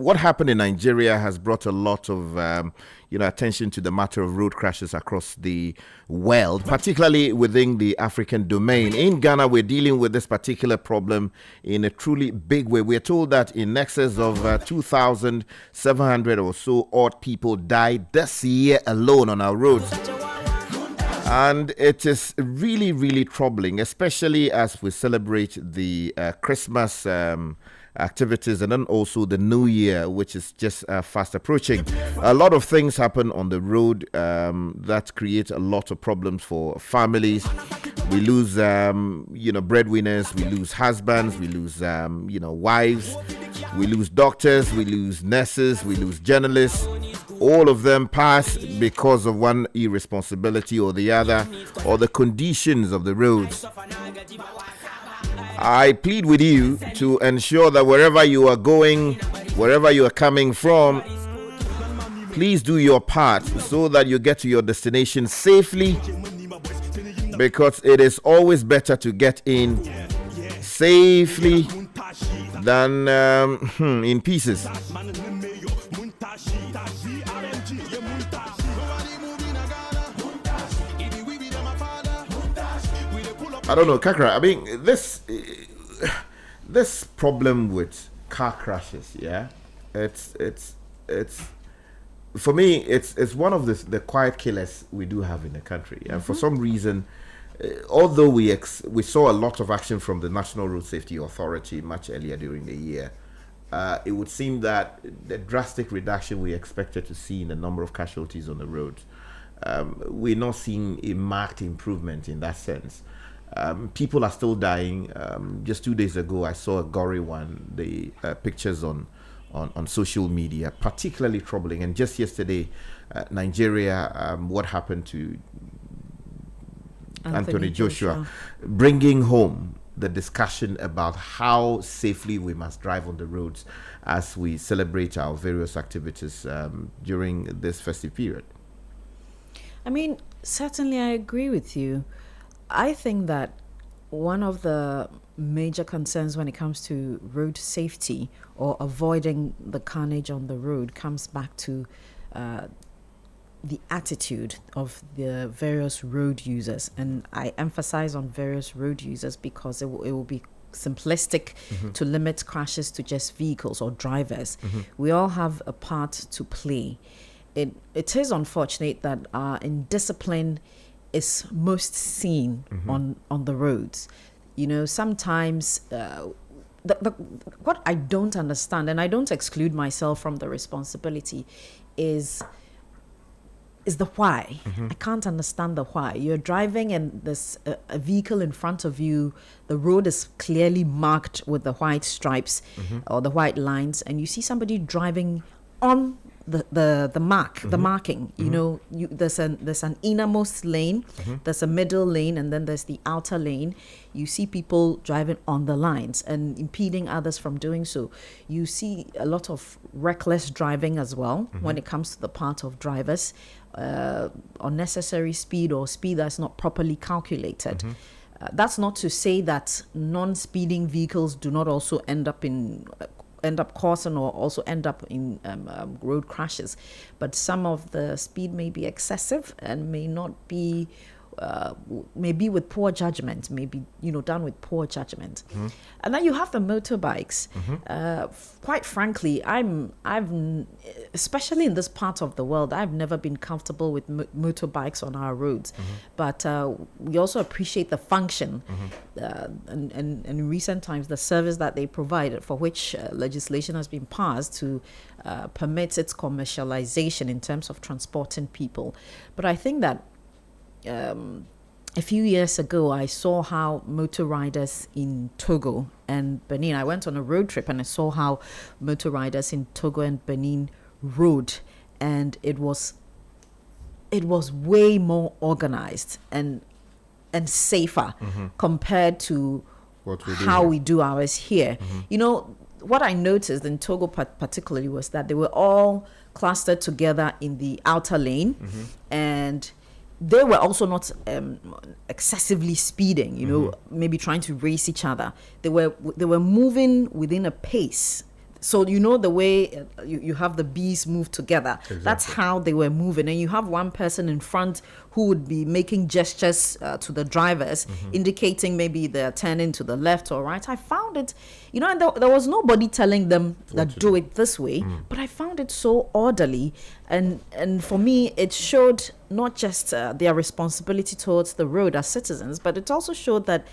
what happened in Nigeria has brought a lot of attention to the matter of road crashes across the world, particularly within the African domain. In Ghana, we're dealing with this particular problem in a truly big way. We're told that in excess of 2,700 or so odd people died this year alone on our roads. And it is really, really troubling, especially as we celebrate the Christmas activities and then also the New Year, which is just fast approaching. A lot of things happen on the road that create a lot of problems for families. We lose, breadwinners. We lose husbands. We lose, wives. We lose doctors. We lose nurses. We lose journalists. All of them pass because of one irresponsibility or the other, or the conditions of the roads. I plead with you to ensure that wherever you are going, wherever you are coming from, please do your part so that you get to your destination safely, because it is always better to get in safely than in pieces. I don't know, Kakra. I mean, this problem with car crashes, it's for me, it's one of the quiet killers we do have in the country. And for some reason, although we saw a lot of action from the National Road Safety Authority much earlier during the year, it would seem that the drastic reduction we expected to see in the number of casualties on the roads, we're not seeing a marked improvement in that sense. People are still dying. Just 2 days ago, I saw a gory one. The pictures on social media, particularly troubling. And just yesterday, Nigeria, what happened to Anthony Joshua, bringing home the discussion about how safely we must drive on the roads as we celebrate our various activities during this festive period. I mean, certainly I agree with you. I think that one of the major concerns when it comes to road safety or avoiding the carnage on the road comes back to the attitude of the various road users. And I emphasize on various road users because it will be simplistic to limit crashes to just vehicles or drivers. We all have a part to play. It is unfortunate that our indiscipline is most seen on the roads. Sometimes what I don't understand, and I don't exclude myself from the responsibility, is the why. I can't understand the why. You're driving and there's a vehicle in front of you. The road is clearly marked with the white stripes or the white lines, and you see somebody driving on the marking. There's an innermost lane, there's a middle lane, and then there's the outer lane. You see people driving on the lines and impeding others from doing so. You see a lot of reckless driving as well when it comes to the part of drivers, unnecessary speed or speed that's not properly calculated. That's not to say that non-speeding vehicles do not also end up causing or also end up in road crashes, but some of the speed may be excessive and may not be maybe with poor judgment, maybe done with poor judgment. And then you have the motorbikes. Quite frankly, I've especially in this part of the world, I've never been comfortable with motorbikes on our roads. But we also appreciate the function and in recent times the service that they provide, for which legislation has been passed to permit its commercialization in terms of transporting people. But I think that a few years ago, I saw how motor riders in Togo and Benin, I went on a road trip and I saw how motor riders in Togo and Benin rode, and it was way more organized and safer compared to how we do ours here. What I noticed in Togo particularly was that they were all clustered together in the outer lane, and they were also not excessively speeding, maybe trying to race each other. They were moving within a pace So you know the way you have the bees move together. Exactly. That's how they were moving, and you have one person in front who would be making gestures to the drivers, indicating maybe they're turning to the left or right. I found it, and there was nobody telling them that do it this way, but I found it so orderly, and for me it showed not just their responsibility towards the road as citizens, but it also showed that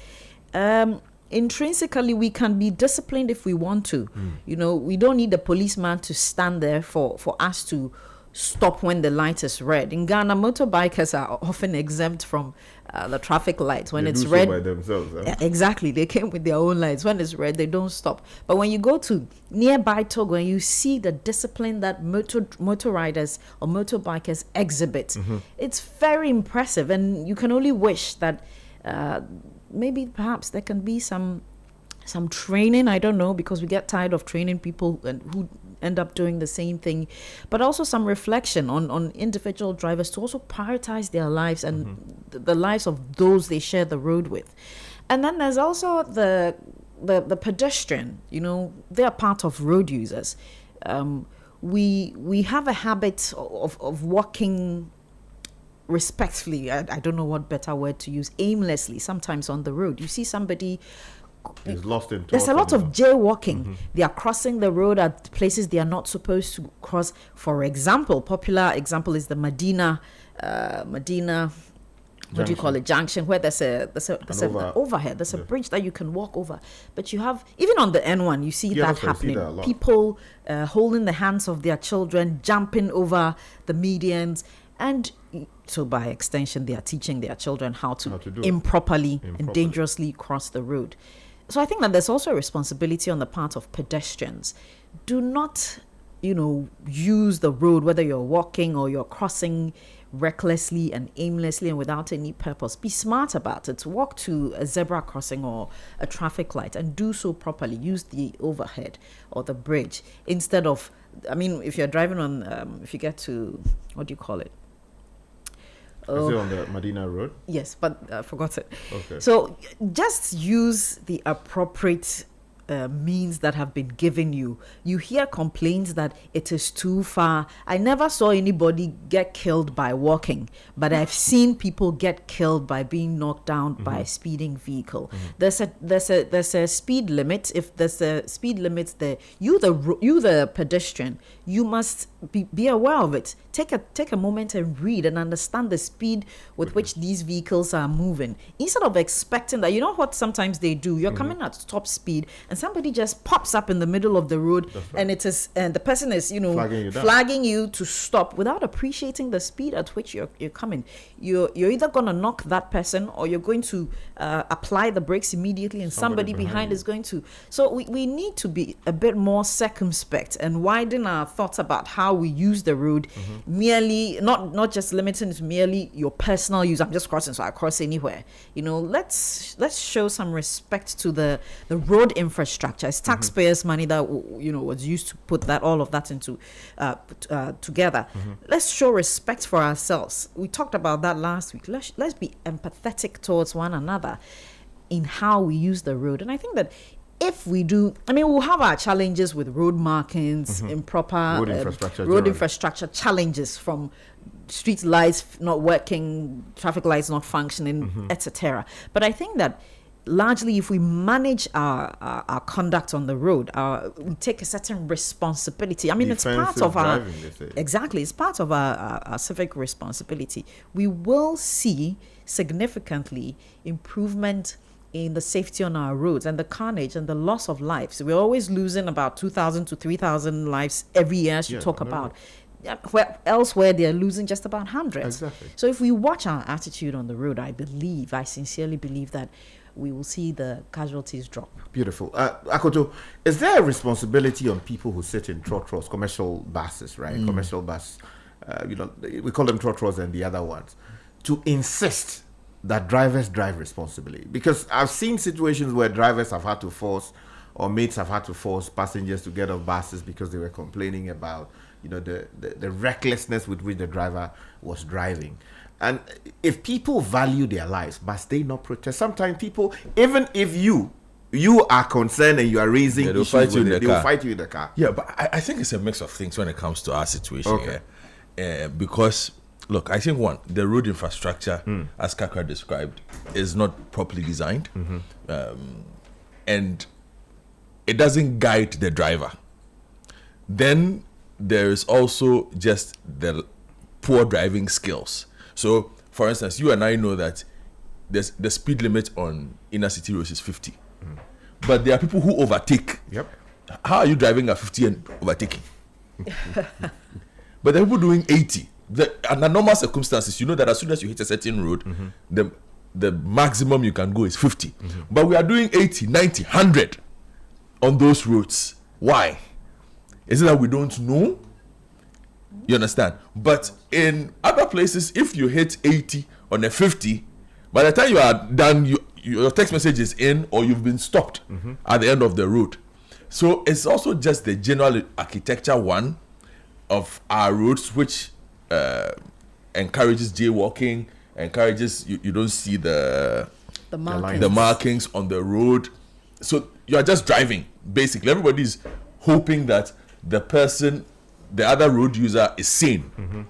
intrinsically we can be disciplined if we want to. We don't need a policeman to stand there for us to stop when the light is red. In Ghana, motorbikers are often exempt from the traffic lights. When it's red, by themselves, huh? Yeah, exactly, they came with their own lights. When it's red, they don't stop. But when you go to nearby Togo and you see the discipline that motor riders or motorbikers exhibit, it's very impressive, and you can only wish that maybe perhaps there can be some training. I don't know, because we get tired of training people and who end up doing the same thing, but also some reflection on individual drivers to also prioritize their lives and the lives of those they share the road with. And then there's also the pedestrian. They are part of road users. We have a habit of walking respectfully. I don't know what better word to use. Aimlessly, sometimes on the road. You see somebody is lost in thought. There's a lot of jaywalking. They are crossing the road at places they are not supposed to cross. For example, popular example is the Medina, what do you call it, junction, where there's an overhead. There's a bridge that you can walk over. But you have, even on the N1, you see that happening. People holding the hands of their children, jumping over the medians. And so by extension, they are teaching their children how to improperly and dangerously cross the road. So I think that there's also a responsibility on the part of pedestrians. Do not, use the road, whether you're walking or you're crossing, recklessly and aimlessly and without any purpose. Be smart about it. Walk to a zebra crossing or a traffic light and do so properly. Use the overhead or the bridge instead of, if you're driving on, if you get to, what do you call it? Is it on the Medina Road? Yes, but I forgot it. Okay. So just use the appropriate means that have been given you. You hear complaints that it is too far. I never saw anybody get killed by walking, but I've seen people get killed by being knocked down by a speeding vehicle. There's a speed limit. If there's a speed limit there, you the pedestrian, you must be aware of it. Take a moment and read and understand the speed with which these vehicles are moving. Instead of expecting that, what sometimes they do, you're coming at top speed and somebody just pops up in the middle of the road, and the person is flagging you to stop without appreciating the speed at which you're coming. You're either going to knock that person or you're going to apply the brakes immediately, and somebody behind is going to. So we need to be a bit more circumspect and widen our thoughts about how we use the road. Merely not just limiting to merely your personal use. I'm just crossing, so I cross anywhere. Let's show some respect to the road infrastructure. It's taxpayers' money that was used to put all of that into together. Let's show respect for ourselves. We talked about that last week. Let's be empathetic towards one another in how we use the road. And I think that if we do, we'll have our challenges with road markings, improper road infrastructure challenges, from street lights not working, traffic lights not functioning, etc. But I think that largely, if we manage our conduct on the road, we take a certain responsibility. It's part of our it's part of our civic responsibility. We will see significantly improvement in the safety on our roads and the carnage and the loss of lives. We're always losing about 2,000 to 3,000 lives every year, as you talk about. Elsewhere, they're losing just about hundreds. Exactly. So if we watch our attitude on the road, I sincerely believe that we will see the casualties drop. Beautiful. Akoto, is there a responsibility on people who sit in trotros, commercial buses, right? Commercial bus, we call them trotros and the other ones, to insist that drivers drive responsibly? Because I've seen situations where drivers have had to force, or mates have had to force passengers to get off buses because they were complaining about, the recklessness with which the driver was driving. And if people value their lives, must they not protest? Sometimes people, even if you you are concerned and you are raising they'll issues fight you with in it, the they will car. fight you in the car. Yeah, but I think it's a mix of things when it comes to our situation. Okay. Because, look, I think one, the road infrastructure, as Kakra described, is not properly designed. And it doesn't guide the driver. Then there is also just the poor driving skills. So, for instance, you and I know that the speed limit on inner city roads is 50. But there are people who overtake. Yep. How are you driving at 50 and overtaking? But there are people doing 80. Under normal circumstances, you know that as soon as you hit a certain road, the maximum you can go is 50. But we are doing 80, 90, 100 on those roads. Why? Is it that we don't know? You understand? But in other places, if you hit 80 on a 50, by the time you are done, your text message is in or you've been stopped at the end of the road. So it's also just the general architecture one of our roads, which encourages jaywalking, encourages you don't see the markings on the road. So you are just driving. Basically, everybody's hoping that the other road user is sane.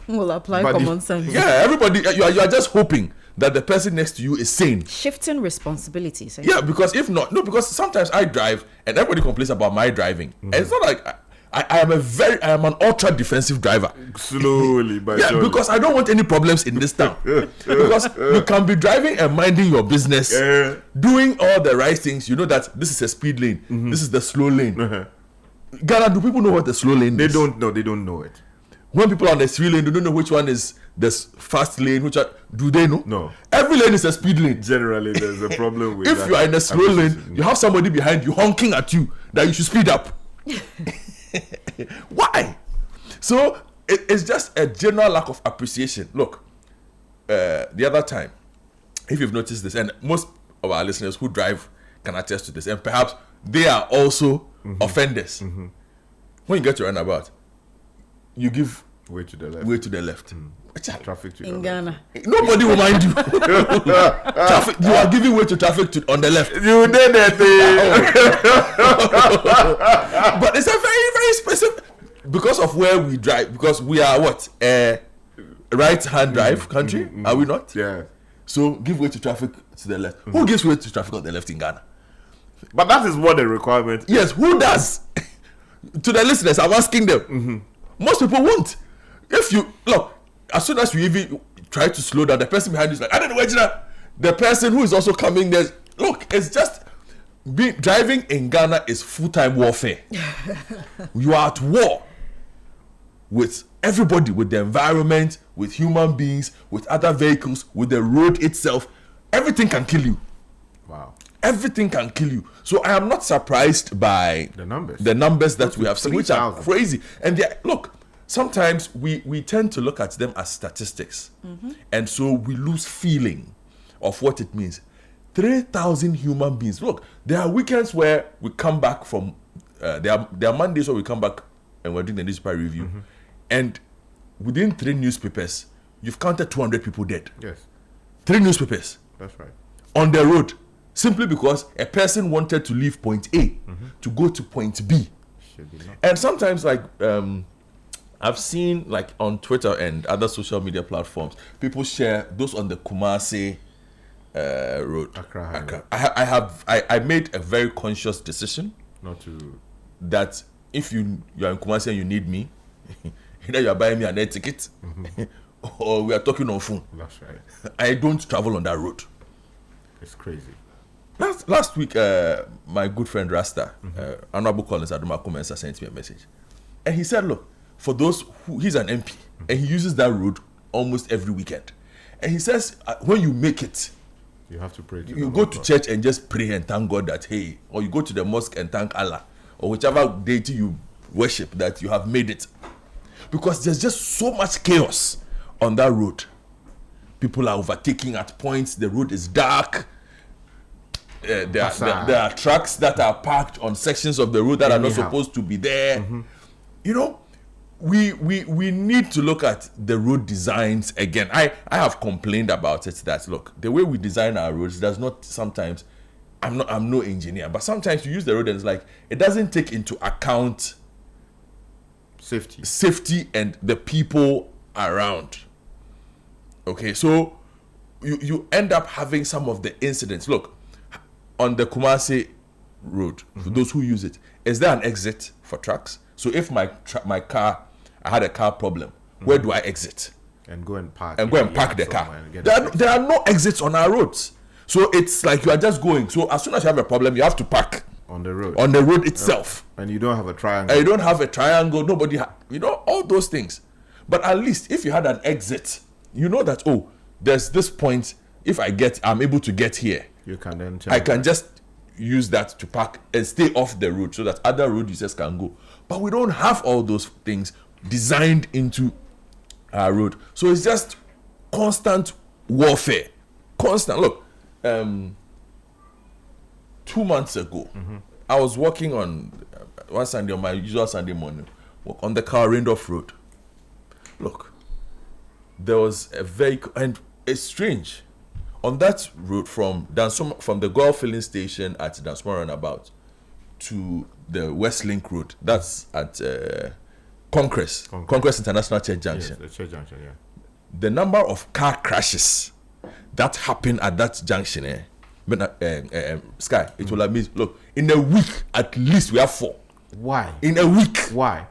Will apply common sense. Yeah, everybody, you are just hoping that the person next to you is sane. Shifting responsibilities. Yeah, because if not, because sometimes I drive and everybody complains about my driving. And it's not like I am an ultra defensive driver. Slowly, but yeah, because I don't want any problems in this town. Because you can be driving and minding your business, doing all the right things. You know that this is a speed lane, this is the slow lane. Ghana, do people know what the slow lane is? They don't know it. When people are on the speed lane, they don't know which one is the fast lane, do they know? No. Every lane is a speed lane. Generally, there's a problem with if you are in a slow lane, you have somebody behind you honking at you that you should speed up. Why? So it's just a general lack of appreciation. Look, the other time, if you've noticed this, and most of our listeners who drive can attest to this, and perhaps they are also offenders. When you get to runabout, you give way to the left. Traffic to in Ghana. Nobody will mind you. Traffic, you are giving way to traffic on the left. You did it. But it's a very, very specific, because of where we drive, because we are what? Right-hand drive country, are we not? Yeah. So give way to traffic to the left. Who gives way to traffic on the left in Ghana? But that is what the requirement. Yes, who does? To the listeners, I'm asking them. Most people won't. If you look, as soon as you even try to slow down, the person behind you is like, I don't know where the person who is also coming there. Look, it's just driving in Ghana is full-time warfare. You are at war with everybody, with the environment, with human beings, with other vehicles, with the road itself. Everything can kill you. Wow. Everything can kill you. So I am not surprised by the numbers that we have seen, which are 3,000. crazy. And look, sometimes we tend to look at them as statistics, and so we lose feeling of what it means. 3,000 human beings. Look, there are weekends where we come back from. There are Mondays where we come back and we're doing the newspaper review, and within 3 newspapers, you've counted 200 people dead. Yes. 3 newspapers. That's right. On the road, simply because a person wanted to leave point A to go to point B. And sometimes, like, I've seen, like, on Twitter and other social media platforms, people share those on the Kumasi road. Accra. I made a very conscious decision Not to. that if you are in Kumasi and you need me, either you are buying me an air ticket or we are talking on phone. That's right. I don't travel on that road. It's crazy. Last week, my good friend Rasta, Honorable Collins Adumakumensa, sent me a message. And he said, look, for those he's an MP, and he uses that road almost every weekend. And he says, when you make it, You have to pray. you go to church and just pray and thank God that, hey, or you go to the mosque and thank Allah, or whichever deity you worship, that you have made it. Because there's just so much chaos on that road. People are overtaking at points, the road is dark. There are trucks that are parked on sections of the road that are not supposed to be there. You know, we need to look at the road designs again. I have complained about it that, look, the way we design our roads does not sometimes I'm no engineer, but sometimes you use the road and it's like it doesn't take into account safety and the people around. Okay, so you end up having some of the incidents. Look, on the Kumasi road, for those who use it, is there an exit for trucks? So if my car, I had a car problem, where do I exit? And go and park. The car. There are no exits on our roads. So it's like you are just going. So as soon as you have a problem, you have to park on the road. On the road itself. And you don't have a triangle. And you don't have a triangle. Nobody, all those things. But at least if you had an exit, you know that, oh, there's this point. If I'm able to get here. You can then I can just use that to park and stay off the road so that other road users can go. But we don't have all those things designed into our road. So it's just constant warfare. Constant. Look, 2 months ago, I was walking on one Sunday, on my usual Sunday morning, on the Randolph Road. Look, there was a vehicle, and it's strange. On that road from the Gulf filling station at Dansmore Runabout to the West Link Road, that's at Congress International Church Junction. Yes, the Church Junction, yeah. The number of car crashes that happen at that junction, Sky, it will amaze. Look, in a week, at least we have 4. Why? In a week. Why?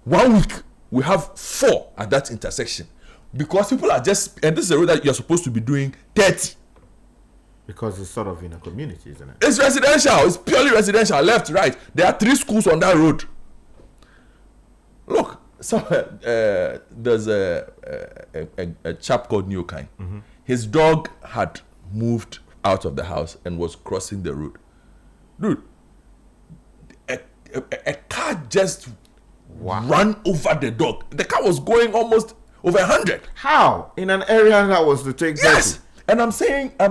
1 week, we have 4 at that intersection. Because people are just, and this is a road that you're supposed to be doing 30. Because it's sort of in a community, isn't it? It's residential. It's purely residential, left, right. There are 3 schools on that road. Look, there's a chap called Nyokai. His dog had moved out of the house and was crossing the road. Dude, a car just ran over the dog. The car was going almost over 100. How? In an area that was to take Yes. And I'm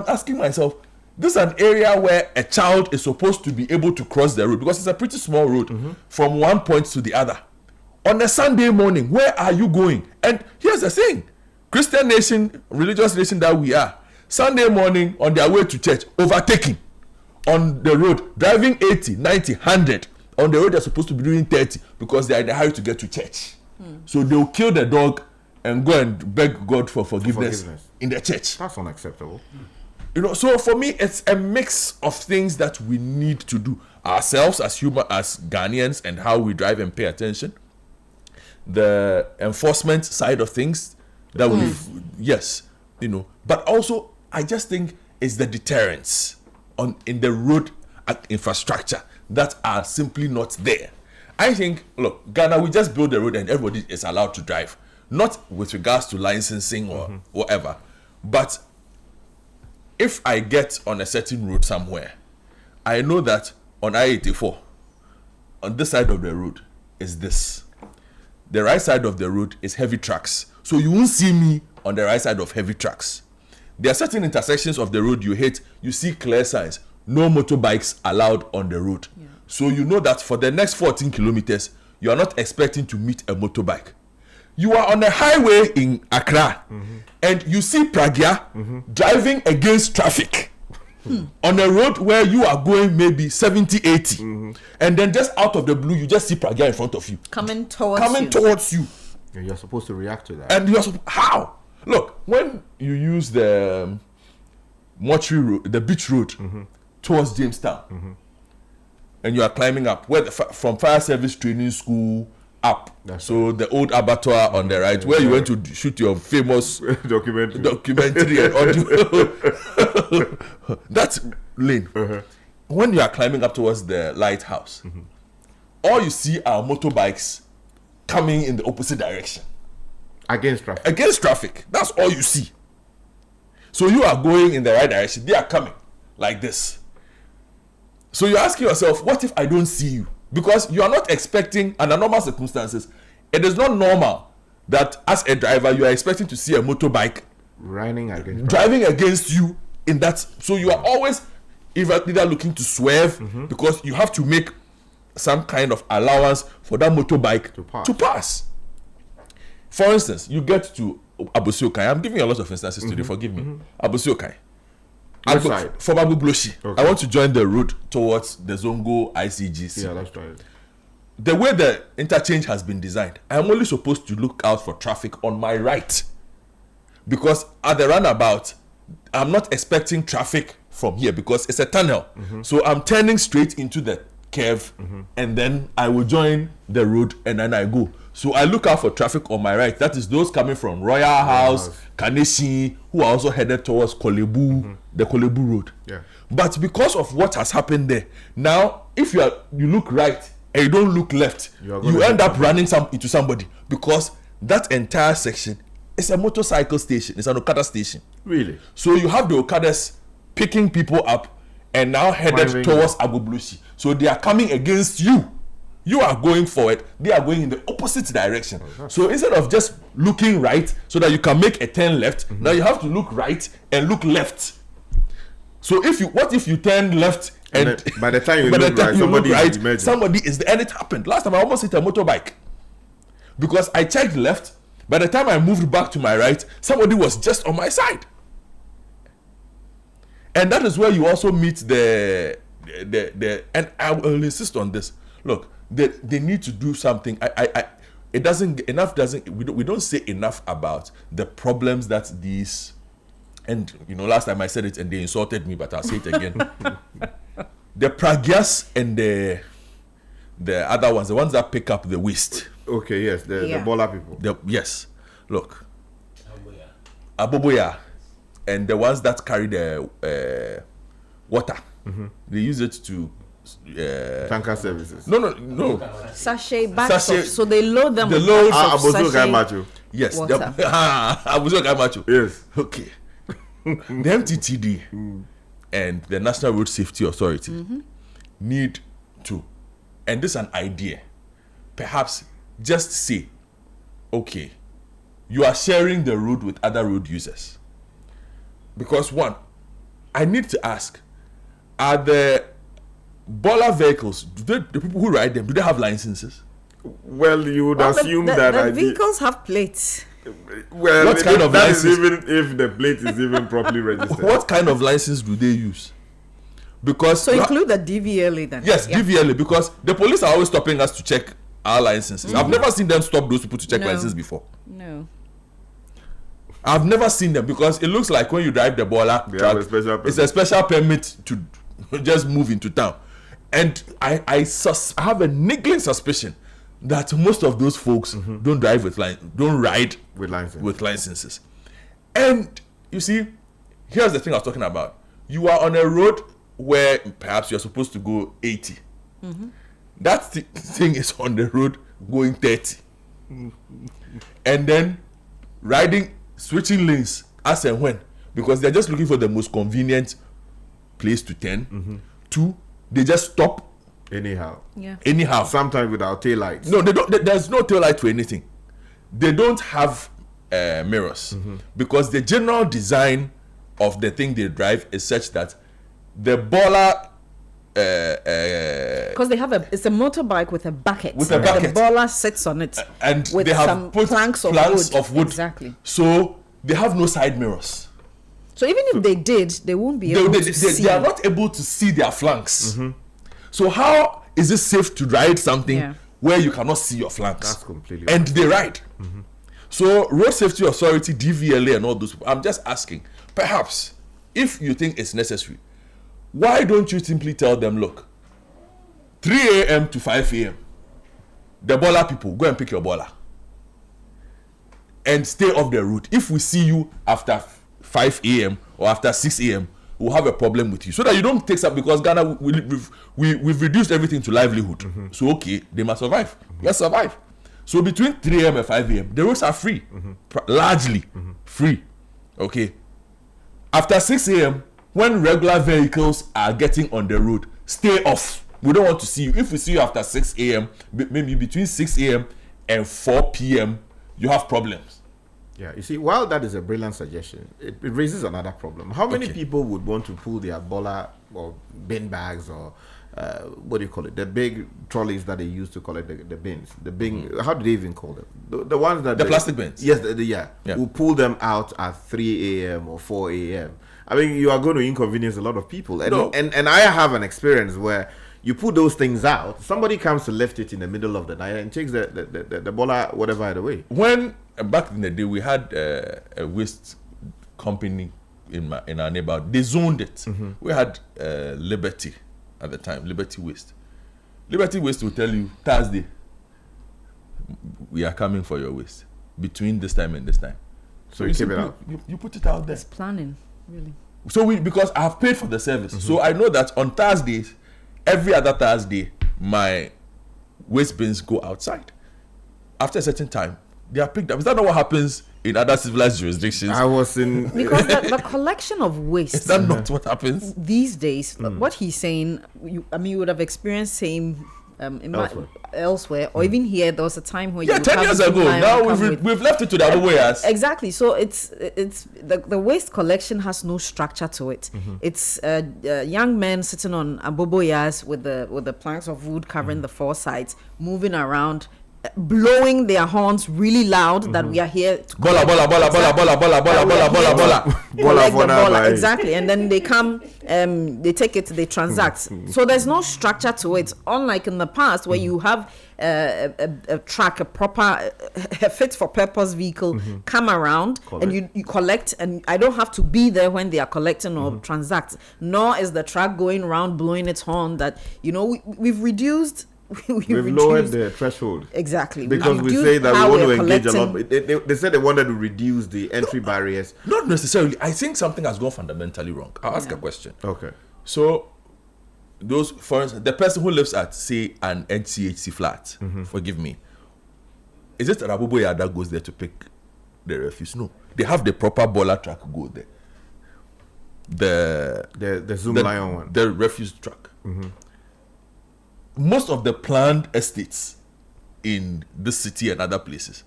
asking myself, this is an area where a child is supposed to be able to cross the road because it's a pretty small road from one point to the other. On a Sunday morning, where are you going? And here's the thing. Christian nation, religious nation that we are, Sunday morning on their way to church, overtaking on the road, driving 80, 90, 100. On the road, they're supposed to be doing 30 because they are in a hurry to get to church. So they'll kill the dog and go and beg God for forgiveness in the church. That's unacceptable. So for me, it's a mix of things that we need to do ourselves as Ghanaians and how we drive and pay attention. The enforcement side of things that but also I just think it's the deterrence in the road infrastructure that are simply not there. I think, look, Ghana, we just build the road and everybody is allowed to drive, not with regards to licensing or whatever, but if I get on a certain road somewhere, I know that on I-84, on this side of the road is this. The right side of the road is heavy trucks. So you won't see me on the right side of heavy trucks. There are certain intersections of the road you hit, you see clear signs, no motorbikes allowed on the road. Yeah. So you know that for the next 14 kilometers, you are not expecting to meet a motorbike. You are on a highway in Accra, and you see Pragya driving against traffic on a road where you are going maybe 70, 80. And then just out of the blue, you just see Pragya in front of you. Coming towards you. And you're supposed to react to that. And how? Look, when you use the mortuary road, the beach road towards Jamestown, and you are climbing up, from fire service training school up. The old abattoir on the right, where you went to shoot your famous documentary and audio. That's lane. When you are climbing up towards the lighthouse, all you see are motorbikes coming in the opposite direction. Against traffic. That's all you see. So you are going in the right direction. They are coming like this. So you're asking yourself, what if I don't see you? Because you are not expecting, under normal circumstances, it is not normal that as a driver you are expecting to see a motorbike driving against you in that. So you are always either looking to swerve because you have to make some kind of allowance for that motorbike to pass. For instance, you get to Abosiokai. I'm giving you a lot of instances today, forgive me. Abosiokai. From Agbogblosi. Okay. I want to join the route towards the Zongo ICGC. Yeah, that's right. The way the interchange has been designed, I'm only supposed to look out for traffic on my right. Because at the roundabout, I'm not expecting traffic from here because it's a tunnel. So I'm turning straight into the curve and then I will join the road and then I go. So I look out for traffic on my right. That is those coming from Royal House, Kaneshie, who are also headed towards Kolebu, the Kolebu Road. Yeah. But because of what has happened there, now if you look right and you don't look left, you end up running into somebody because that entire section is a motorcycle station. It's an Okada station. Really? So you have the Okadas picking people up and now headed towards Agbogblosi. So they are coming against you. You are going forward. They are going in the opposite direction. So instead of just looking right so that you can make a turn left, now you have to look right and look left. So what if you turn left and by the time you look right, somebody is there? And it happened. Last time I almost hit a motorbike because I checked left. By the time I moved back to my right, somebody was just on my side. And that is where you also meet the and I will insist on this. Look, they need to do something. We don't say enough about the problems that these, and last time I said it and they insulted me, but I'll say it again. The Pragyas and the other ones, the ones that pick up the waste. Okay, yes, the Bola people. Yes, look, Aboboya, and the ones that carry the water, they use it to tanker services. No. Sachet bags. So they load them with bags of Yes, water. Yes. Okay. The MTTD and the National Road Safety Authority need to, and this is an idea, perhaps just say, okay, you are sharing the road with other road users. Because one, I need to ask, are the Bola vehicles, the people who ride them, do they have licenses? Well, you would assume that the vehicles have plates. Well, what kind of license? Even if the plate is even properly registered. What kind of license do they use? Because include the DVLA then. Yes, DVLA, because the police are always stopping us to check our licenses. I've never seen them stop those people to check licenses before. No. I've never seen them because it looks like when you drive the Bola truck, it's a special permit to just move into town. And I have a niggling suspicion that most of those folks don't ride with licenses. And you see, here's the thing I was talking about. You are on a road where perhaps you're supposed to go 80. That thing is on the road going 30. And then switching lanes as and when, because they're just looking for the most convenient place to turn. Two, they just stop anyhow. Sometimes without tail lights. No, they don't. There's no tail light for anything. They don't have mirrors because the general design of the thing they drive is such that the Bola because it's a motorbike with a bucket. The Bola sits on it and with they have some put planks of wood. Exactly. So they have no side mirrors. So even if they did, they won't be able to see. They are not able to see their flanks. So how is it safe to ride something where you cannot see your flanks? That's completely and they ride. So Road Safety Authority, DVLA and all those, I'm just asking, perhaps, if you think it's necessary, why don't you simply tell them, look, 3 a.m. to 5 a.m., the Bola people, go and pick your Bola and stay off the route. If we see you after 5 a.m. or after 6 a.m., we'll have a problem with you. So that you don't take up, because Ghana, we've reduced everything to livelihood. So, okay, they must survive. Let's survive. So between 3 a.m. and 5 a.m., the roads are free. Largely free. Okay. After 6 a.m., when regular vehicles are getting on the road, stay off. We don't want to see you. If we see you after 6 a.m., maybe between 6 a.m. and 4 p.m., you have problems. Yeah, you see, while that is a brilliant suggestion, it raises another problem. How many people would want to pull their Bola or bin bags or what do you call it? The big trolleys that they use to collect the bins. The bin. How do they even call them? The ones that The plastic bins. Yes, yeah. We'll pull them out at 3 a.m. or 4 a.m. I mean, you are going to inconvenience a lot of people. And I have an experience where you put those things out, somebody comes to lift it in the middle of the night and takes the bola, whatever, out of the way. When back in the day, we had a waste company in our neighborhood. They zoned it. We had Liberty at the time, Liberty Waste. Liberty Waste will tell you, Thursday, we are coming for your waste between this time and this time. So you keep it out. You put it out there. It's planning, really. So because I have paid for the service, so I know that on Thursdays, every other Thursday, my waste bins go outside. After a certain time, they are picked up. Is that not what happens in other civilized jurisdictions? I was in... Because the collection of waste... Is that not what happens? These days, what he's saying, you would have experienced same... elsewhere, or even here, there was a time where 10 years ago. Now we've left it to the other way. Exactly. So it's the waste collection has no structure to it. It's young men sitting on aboboyas with the planks of wood covering the four sides, moving around, blowing their horns really loud that we are here to bola. Exactly. And then they come, they take it, they transact. So there's no structure to it, unlike in the past where you have a truck, a proper fit for purpose vehicle come around and you collect, and I don't have to be there when they are collecting or transact, nor is the truck going around blowing its horn. That we've reduced. We've lowered the threshold. Exactly. Because we say that we want to engage a lot. They said they wanted to reduce the entry barriers. Not necessarily. I think something has gone fundamentally wrong. I'll ask a question. Okay. So, for instance, the person who lives at, say, an NCHC flat, forgive me, is it Raboboya that goes there to pick the refuse? No. They have the proper boiler truck go there. The Zoom Lion one. The refuse truck. Most of the planned estates in this city and other places,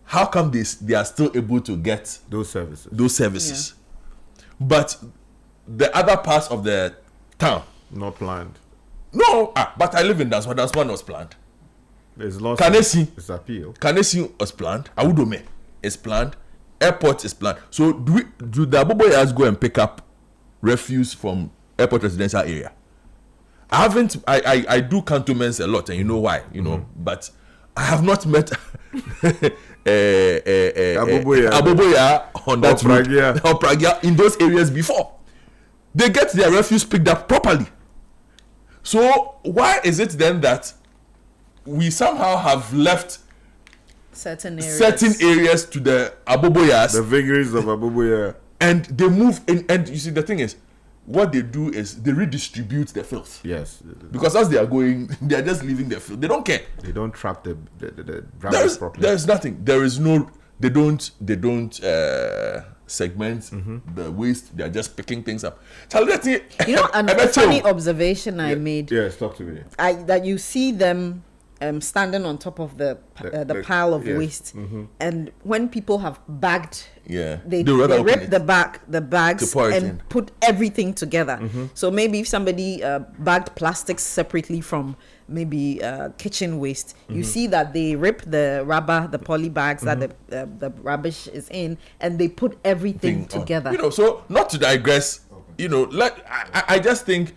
how come they are still able to get those services? But the other parts of the town, not planned. No, but I live in Danswa. Danswa was planned. There's lots of appeal. Kanesi was planned. Awudome is planned. Airport is planned. So do the Aboboyas go and pick up refuse from airport residential area? I do cantonments a lot, and you know why, but I have not met Aboboya on that route, or Pragia in those areas before. They get their refuse picked up properly. So why is it then that we somehow have left certain areas to the Aboboyas, the vagaries of Aboboya, and they move in? And you see, the thing is, what they do is they redistribute the filth. Yes. Because as they are going, they are just leaving the filth. They don't care. They don't trap the rubbish properly. There's nothing. There is no. They don't segment the waste. They are just picking things up. So a funny observation I made. Yes, talk to me. That you see them standing on top of the pile of waste, and when people have bagged, they rip the bags and put everything together. So maybe if somebody bagged plastics separately from maybe kitchen waste, you see that they rip the rubber, the poly bags that the rubbish is in, and they put everything together. So not to digress, I just think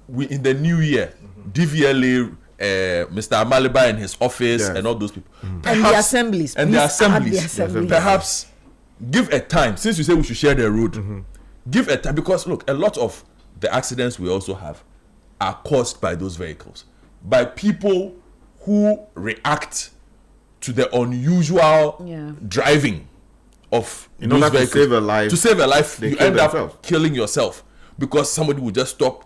we in the new year, DVLA. Mr. Amaliba and his office and all those people, and the assemblies, perhaps give a time. Since you say we should share the road, give a time, because look, a lot of the accidents we also have are caused by those vehicles, by people who react to the unusual driving of those vehicles. To save a life, you end up killing yourself because somebody will just stop,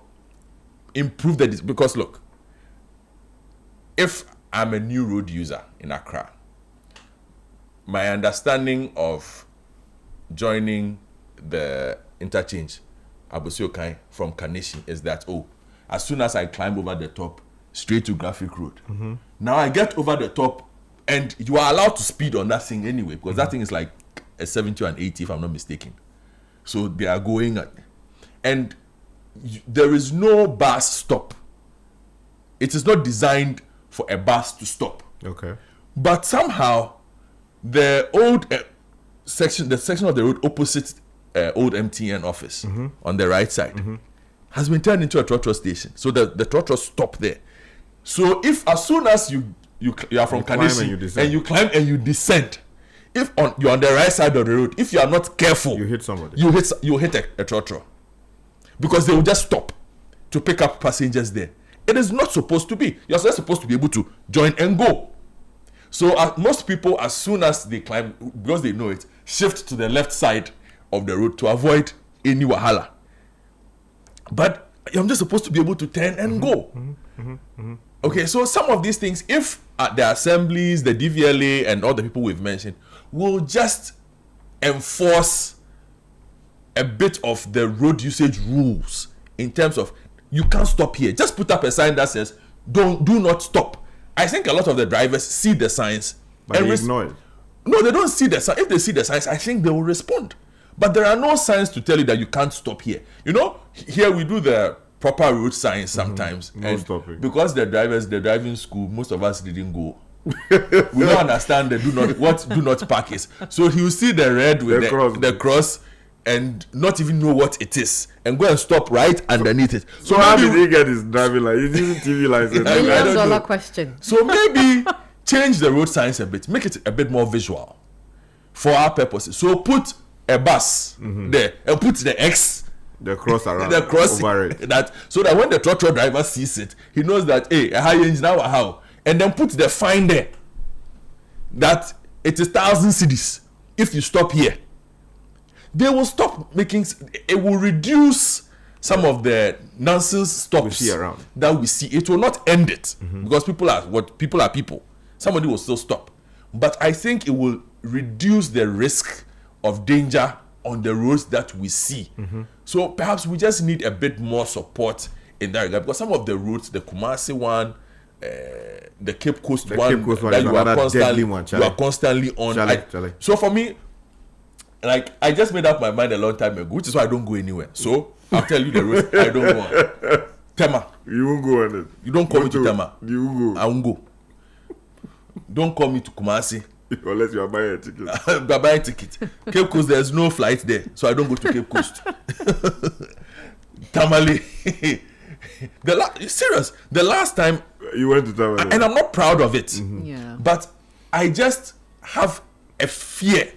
improve because look, if I'm a new road user in Accra, my understanding of joining the interchange Abosiokai from Kaneshie is that, as soon as I climb over the top, straight to Graphic Road. Now I get over the top, and you are allowed to speed on that thing anyway, because that thing is like a 70 and 80 if I'm not mistaken. So they are going, and there is no bus stop it is not designed for a bus to stop. Okay. But somehow, the old section of the road opposite old MTN office on the right side has been turned into a trotro station. So the trotro stop there. So if as soon as you are from Kanesi and you climb and you descend, if you're on the right side of the road, if you are not careful, you hit somebody. You hit a trotro, because they will just stop to pick up passengers there. It is not supposed to be. You're just supposed to be able to join and go. So most people, as soon as they climb, because they know it, shift to the left side of the road to avoid any wahala. But I'm just supposed to be able to turn and go. Okay, so some of these things, if the assemblies, the DVLA, and all the people we've mentioned will just enforce a bit of the road usage rules in terms of you can't stop here. Just put up a sign that says do not stop. I think a lot of the drivers see the signs but they ignore it. No, they don't see the sign. If they see the signs, I think they will respond. But there are no signs to tell you that you can't stop here. You know, here we do the proper road signs sometimes. No stopping. Because the driving school, most of us didn't go. We don't understand the do not park is. So he will see the red with the cross and not even know what it is and go and stop right underneath it. So how did he get his driving license? He's using TV license. $1 question. So maybe change the road signs a bit, make it a bit more visual for our purposes. So put a bus there and put the X, the cross around, the cross over it. That so that when the trotro driver sees it, he knows that a high engine now how, and then put the fine there that it is 1,000 cedis if you stop here. They will stop making. It will reduce some of the nonsense stops we see around. that we see. It will not end it because people are people. Somebody will still stop, but I think it will reduce the risk of danger on the roads that we see. So perhaps we just need a bit more support in that regard, because some of the routes, the Kumasi one, the Cape Coast one, that you are constantly on. So for me, like, I just made up my mind a long time ago, which is why I don't go anywhere. So I'll tell you the route I don't go on. Tema. You won't go on it. You don't call me to Tema. You won't go. I won't go. Don't call me to Kumasi. Unless you are buying a ticket. I'm buying a ticket. Cape Coast, there's no flight there. So I don't go to Cape Coast. Tamale. Serious. The last time you went to Tamale. And I'm not proud of it. Yeah. But I just have a fear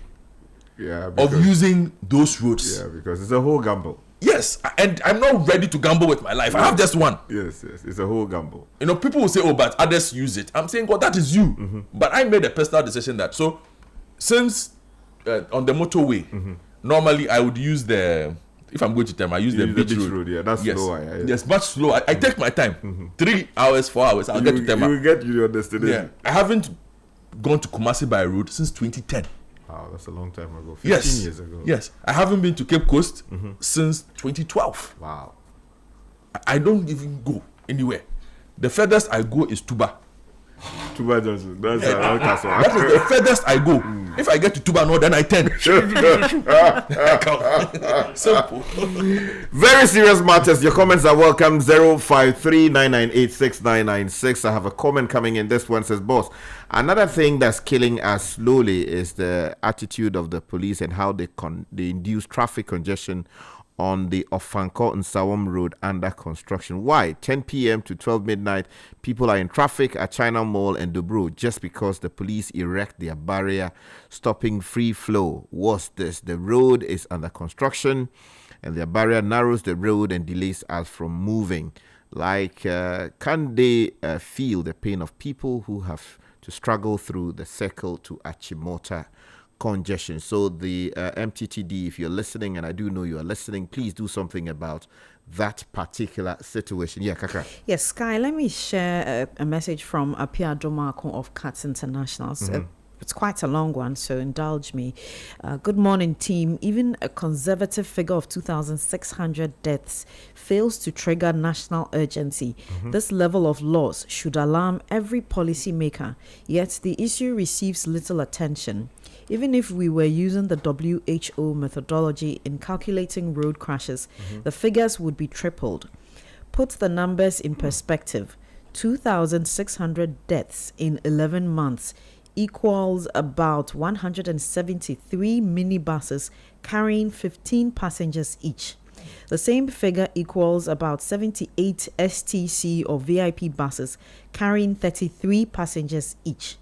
of using those roads. Yeah, because it's a whole gamble. Yes, and I'm not ready to gamble with my life. I have just one. Yes, it's a whole gamble. You know, people will say, oh, but others use it. I'm saying, well, that is you. But I made a personal decision that, so since on the motorway, normally I would use if I'm going to Tema, I use the beach road. Yeah, that's slower. Yes, much slower. I take my time. 3 hours, 4 hours, I'll get to Tema. You will get to your destination. Yeah. I haven't gone to Kumasi by road since 2010. Wow, that's a long time ago. 15 years ago. Yes. I haven't been to Cape Coast since 2012. Wow. I don't even go anywhere. The furthest I go is Tuba. Tuba Johnson. That's around Castle. That is the furthest I go. If I get to Tuba North, then I turn. Simple. Very serious matters. Your comments are welcome. 05399869996. I have a comment coming in. This one says, boss, another thing that's killing us slowly is the attitude of the police and how they induce traffic congestion on the Ofanko and Sawam Road under construction. Why? 10 p.m. to 12 midnight, people are in traffic at China Mall and Dubro just because the police erect their barrier stopping free flow. What's this? The road is under construction and their barrier narrows the road and delays us from moving. Like, can they feel the pain of people who have to struggle through the circle to Achimota congestion? So the MTTD, if you're listening, and I do know you are listening, please do something about that particular situation. Yeah, Kaka. Yes, Sky, let me share a message from Apia Domako of Cats Internationals. It's quite a long one, so indulge me. Good morning, team. Even a conservative figure of 2,600 deaths fails to trigger national urgency. This level of loss should alarm every policymaker, yet the issue receives little attention. Even if we were using the WHO methodology in calculating road crashes, the figures would be tripled. Put the numbers in perspective. 2,600 deaths in 11 months equals about 173 minibuses carrying 15 passengers each. The same figure equals about 78 STC or VIP buses carrying 33 passengers each.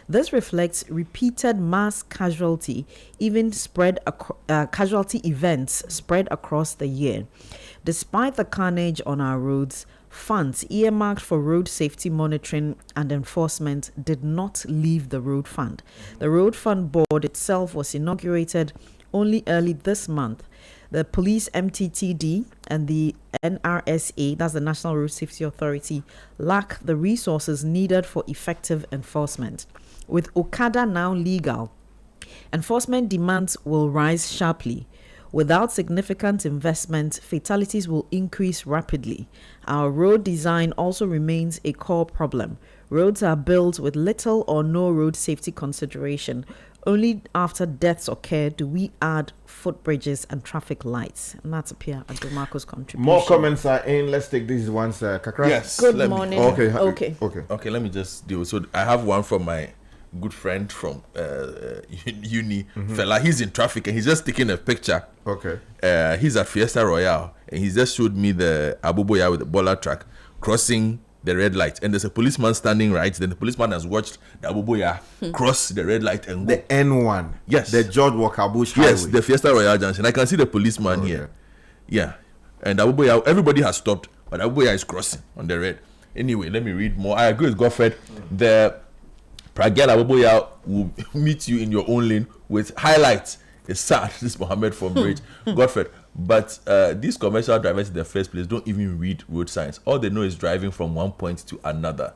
This reflects repeated mass casualty, casualty events spread across the year. Despite the carnage on our roads, funds earmarked for road safety monitoring and enforcement did not leave the road fund. The road fund board itself was inaugurated only early this month. The police MTTD and the NRSA, that's the National Road Safety Authority, lack the resources needed for effective enforcement. With Okada now legal, enforcement demands will rise sharply. Without significant investment, fatalities will increase rapidly. Our road design also remains a core problem. Roads are built with little or no road safety consideration. Only after deaths occur do we add footbridges and traffic lights. And that's Pierre Adomako's contribution. More comments are in. Let's take these ones, Kakra. Yes. Good morning. Okay. Let me just deal. So I have one from my good friend from uni, fella. He's in traffic and he's just taking a picture. Okay. He's at Fiesta Royale and he just showed me the Abuboya with the baller truck crossing the red light, and there's a policeman standing right. Then the policeman has watched the Abuboya cross the red light and go. The N1. Yes. The George Walker Bush Highway. Yes, the Fiesta Royale Junction. I can see the policeman here. Yeah. And Abuboya, everybody has stopped, but Abuboya is crossing on the red. Anyway, let me read more. I agree with Godfred. The Pragel Abuboya will meet you in your own lane with highlights. It's sad. This is Mohammed from Bridge. Godfred. But these commercial drivers in the first place don't even read road signs. All they know is driving from one point to another.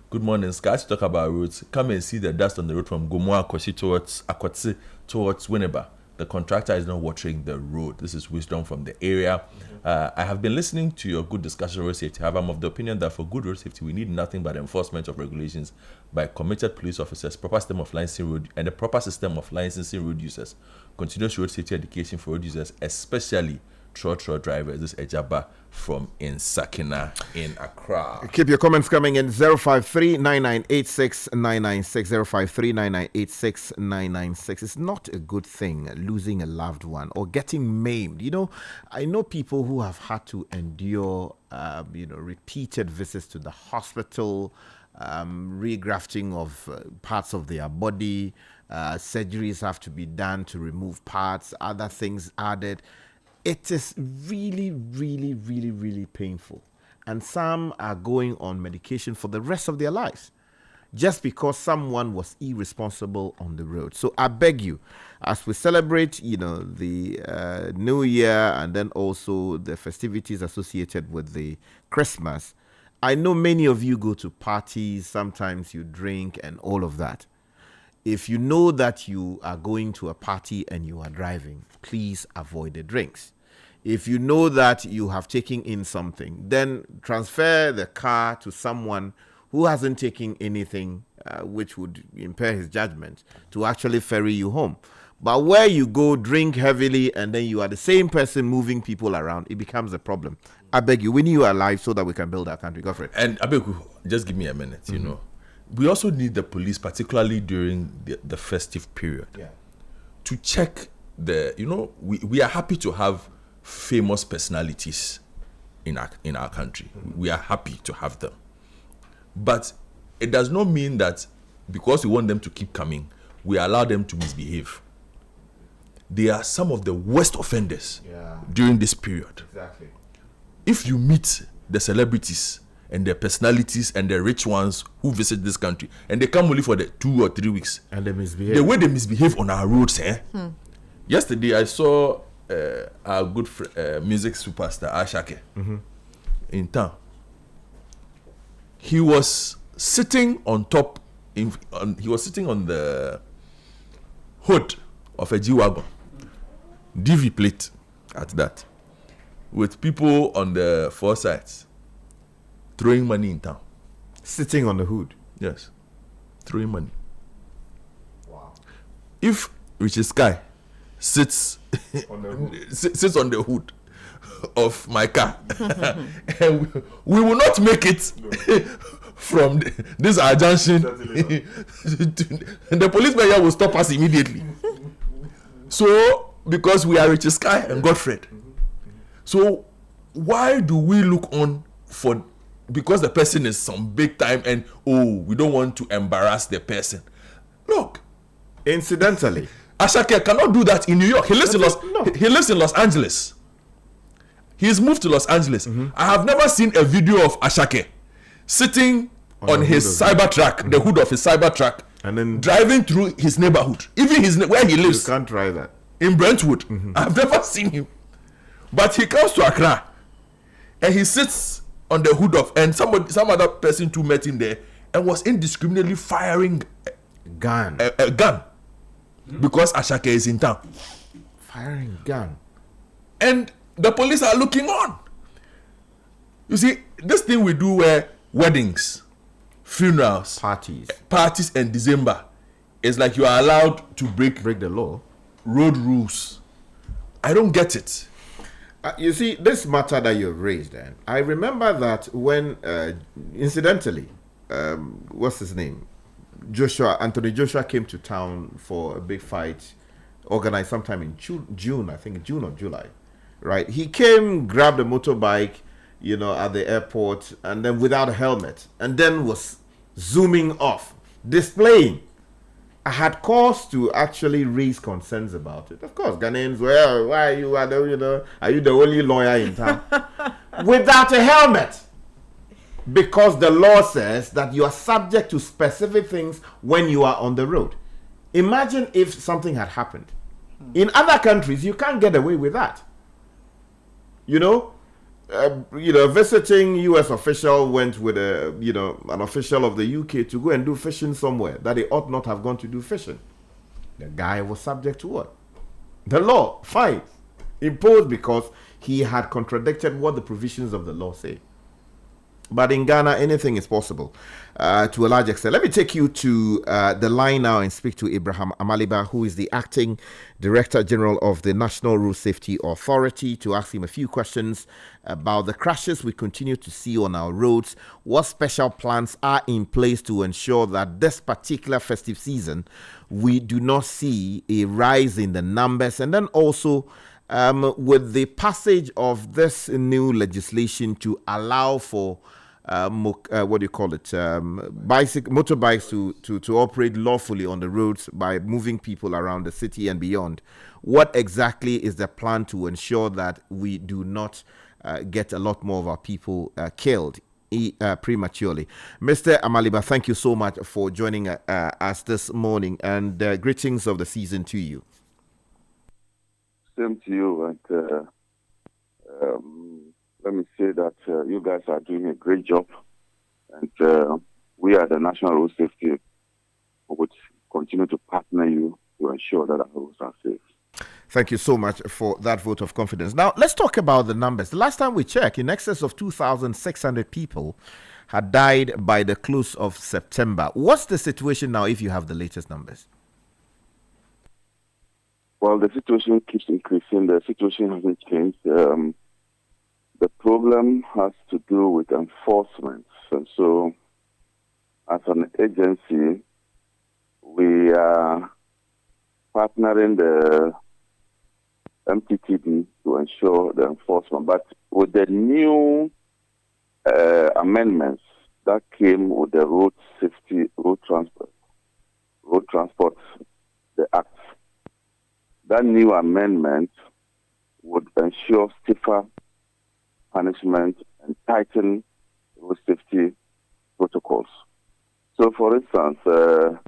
Good morning, Sky. To talk about roads, come and see the dust on the road from Gomoa Koshi towards Akwatsi towards Winneba. The contractor is not watering the road. This is wisdom from the area. I have been listening to your good discussion on road safety. However, I'm of the opinion that for good road safety, we need nothing but enforcement of regulations by committed police officers, proper system of licensing road, and the proper system of licensing road users. Continuous road safety education for road users, especially trotro drivers. This is Ejaba from Insakina in Accra. Keep your comments coming in 053-9986-996, 053-9986-996. It's not a good thing losing a loved one or getting maimed. You know, I know people who have had to endure, repeated visits to the hospital, regrafting of parts of their body, surgeries have to be done to remove parts, other things added. It is really, really, really, really painful. And some are going on medication for the rest of their lives just because someone was irresponsible on the road. So I beg you, as we celebrate, the New Year and then also the festivities associated with the Christmas, I know many of you go to parties, sometimes you drink and all of that. If you know that you are going to a party and you are driving, please avoid the drinks. If you know that you have taken in something, then transfer the car to someone who hasn't taken anything, which would impair his judgment, to actually ferry you home. But where you go, drink heavily, and then you are the same person moving people around, it becomes a problem. I beg you, we need you alive so that we can build our country. Go for it. And I beg you, just give me a minute, We also need the police, particularly during the festive period, to check we are happy to have famous personalities in our country. We are happy to have them. But it does not mean that because we want them to keep coming, we allow them to misbehave. They are some of the worst offenders during this period. Exactly. If you meet the celebrities and their personalities and the rich ones who visit this country, and they come only for the 2 or 3 weeks, and they misbehave. The way they misbehave on our roads, Yesterday I saw our good music superstar Ashake in town. He was sitting on top. He was sitting on the hood of a G-Wagon, DV plate at that, with people on the four sides throwing money in town. Sitting on the hood. Yes, throwing money. Wow. If Richard Sky sits on the hood, of my car. And we will not make it from this our junction. The policeman here will stop us immediately. So, because we are Richard Sky and Godfred. So, why do we look on for, because the person is some big time and, we don't want to embarrass the person? Look. Incidentally, Ashake cannot do that in New York. He lives in Los Angeles. He's moved to Los Angeles. I have never seen a video of Ashake sitting on his Cybertruck, the hood of his Cybertruck, and then driving through his neighborhood, even where he lives. You can't try that. In Brentwood. I've never seen him. But he comes to Accra and he sits on the hood of, and some other person too met him there and was indiscriminately firing a gun because Ashake is in town. Firing gun. And the police are looking on. You see, this thing we do where weddings, funerals, parties in December, is like you are allowed to break the law, road rules. I don't get it. You see, this matter that you've raised, I remember that when, incidentally, what's his name? Anthony Joshua came to town for a big fight organized sometime in June, I think June or July, right? He came, grabbed a motorbike, at the airport, and then without a helmet, and then was zooming off, displaying. I had cause to actually raise concerns about it. Of course, Ghanaians, well, why are you the only lawyer in town? Without a helmet. Because the law says that you are subject to specific things when you are on the road. Imagine if something had happened. In other countries, you can't get away with that. A visiting U.S. official went with an official of the U.K. to go and do fishing somewhere that he ought not have gone to do fishing. The guy was subject to what? The law, fine, imposed because he had contradicted what the provisions of the law say. But in Ghana, anything is possible to a large extent. Let me take you to the line now and speak to Abraham Amaliba, who is the acting Director General of the National Road Safety Authority, to ask him a few questions about the crashes we continue to see on our roads. What special plans are in place to ensure that this particular festive season, we do not see a rise in the numbers? And then also, with the passage of this new legislation to allow for motorbikes to operate lawfully on the roads by moving people around the city and beyond, what exactly is the plan to ensure that we do not get a lot more of our people killed prematurely? Mr. Amaliba, thank you so much for joining us this morning, and greetings of the season to you. Same to you, and let me say that you guys are doing a great job, and we at the National Road Safety would continue to partner you to ensure that our roads are safe. Thank you so much for that vote of confidence. Now, let's talk about the numbers. The last time we checked, in excess of 2,600 people had died by the close of September. What's the situation now if you have the latest numbers? Well, the situation keeps increasing. The situation hasn't changed. The problem has to do with enforcement. And so, as an agency, we are partnering the MTTD to ensure the enforcement. But with the new amendments that came with the road transport, the Act, that new amendment would ensure stiffer punishment and tighten road safety protocols. So, for instance, the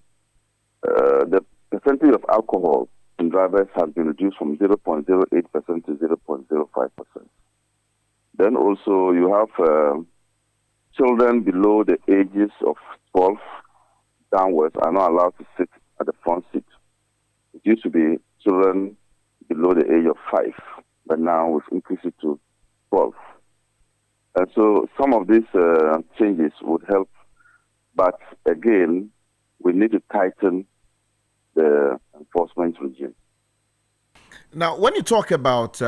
percentage of alcohol in drivers has been reduced from 0.08% to 0.05%. Then also you have children below the ages of 12 downwards are not allowed to sit at the front seat. It used to be children below the age of 5, but now we've increased it to 12. And so some of these changes would help, but again, we need to tighten the enforcement regime. Now, when you talk about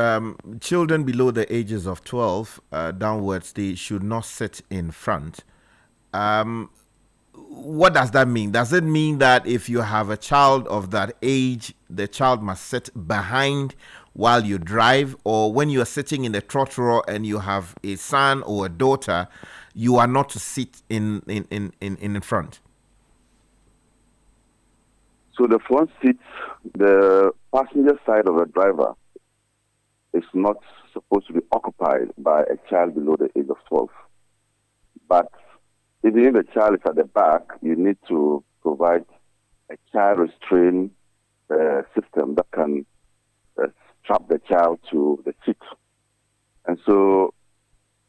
children below the ages of 12 downwards, they should not sit in front. Um, what does that mean? Does it mean that if you have a child of that age, the child must sit behind while you drive? Or when you are sitting in the trotro and you have a son or a daughter, you are not to sit in front? So the front seat, the passenger side of the driver is not supposed to be occupied by a child below the age of 12. But even if the child is at the back, you need to provide a child restraint system that can strap the child to the seat. And so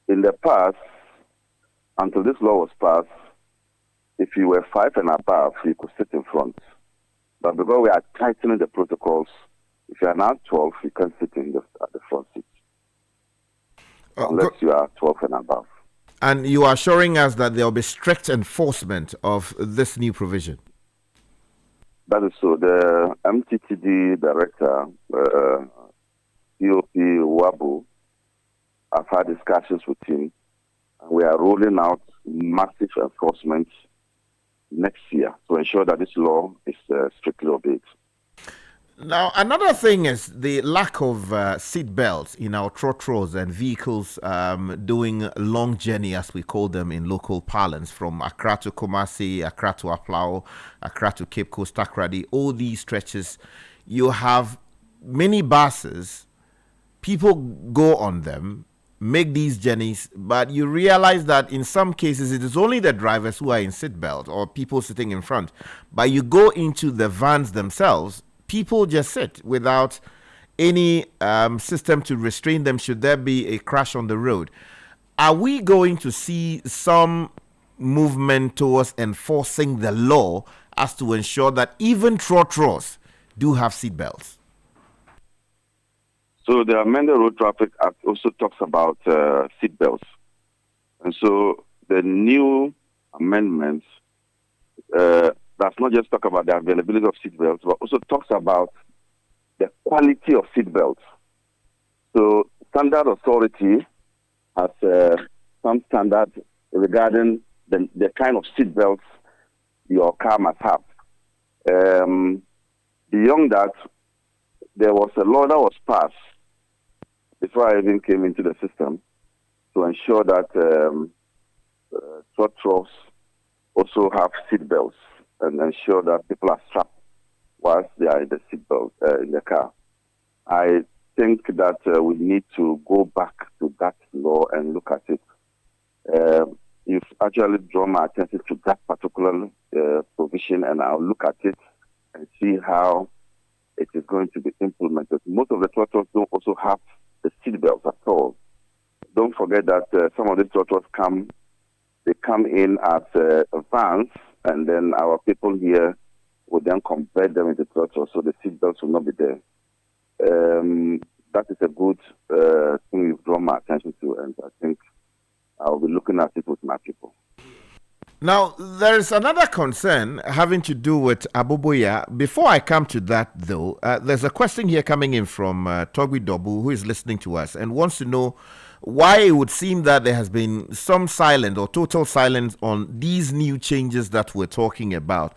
in the past, until this law was passed, if you were 5 and above, you could sit in front. But because we are tightening the protocols, if you are now 12, you can sit at the front seat. Unless you are 12 and above. And you are assuring us that there will be strict enforcement of this new provision? That is so. The MTTD director, POP Wabu, I've had discussions with him. And we are rolling out massive enforcement next year to ensure that this law is strictly obeyed. Now, another thing is the lack of seat belts in our trotros and vehicles doing long journey, as we call them in local parlance, from Accra to Kumasi, Accra to Aplau, Accra to Cape Coast, Takoradi, all these stretches. You have many buses, people go on them, make these journeys, but you realize that in some cases it is only the drivers who are in seat belt or people sitting in front. But you go into the vans themselves, people just sit without any system to restrain them should there be a crash on the road. Are we going to see some movement towards enforcing the law as to ensure that even trotros do have seat belts? So the amended Road Traffic Act also talks about seat belts. And so the new amendments does not just talk about the availability of seat belts, but also talks about the quality of seat belts. So Standard Authority has some standards regarding the kind of seat belts your car must have. Beyond that, there was a law that was passed before I even came into the system to ensure that trotros also have seat belts and ensure that people are strapped whilst they are in the seat belt in the car. I think that we need to go back to that law and look at it. You've actually drawn my attention to that particular provision, and I'll look at it and see how it is going to be implemented. Most of the trotros don't also have the seat belts at all. Don't forget that some of the trotros come in as vans, and then our people here will then convert them into trotros, so the seat belts will not be there. That is a good thing you've drawn my attention to, and I think I'll be looking at it with my people. Now, there's another concern having to do with Aboboya. Before I come to that, though, there's a question here coming in from Togwi Dobu, who is listening to us and wants to know why it would seem that there has been some silence or total silence on these new changes that we're talking about,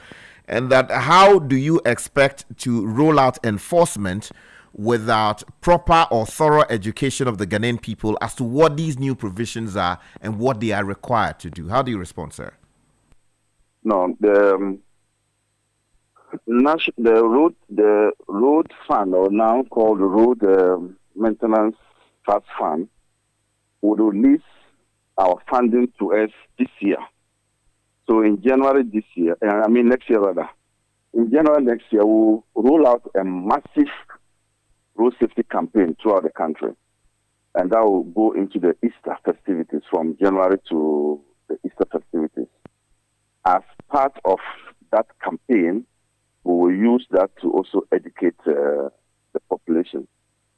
and that how do you expect to roll out enforcement without proper or thorough education of the Ghanaian people as to what these new provisions are and what they are required to do? How do you respond, sir? No, the road fund, or now called the Road Maintenance Trust Fund, would release our funding to us this year. So in January this year, next year rather, in January next year, we'll roll out a massive road safety campaign throughout the country. And that will go into the Easter festivities from January to the Easter festivities. As part of that campaign, we will use that to also educate the population.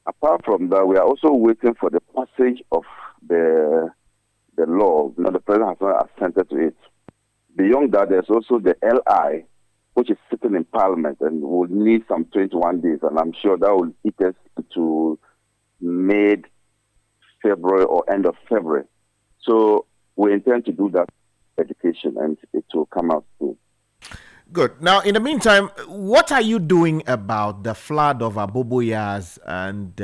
Apart from that, we are also waiting for the passage of the law. The president has not assented to it. Beyond that, there's also the LI which is sitting in Parliament and will need some 21 days. And I'm sure that will eat us to mid-February or end of February. So we intend to do that education, and it will come out soon. Good. Now, in the meantime, what are you doing about the flood of aboboyas and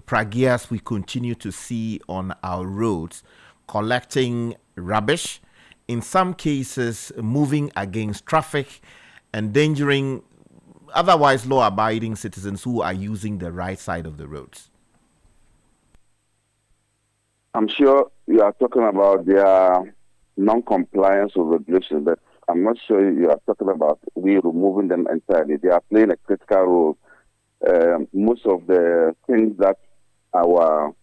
pragias we continue to see on our roads, collecting rubbish, in some cases moving against traffic, endangering otherwise law-abiding citizens who are using the right side of the roads? I'm sure you are talking about their non-compliance with regulations, but I'm not sure you are talking about we removing them entirely. They are playing a critical role. Most of the things that our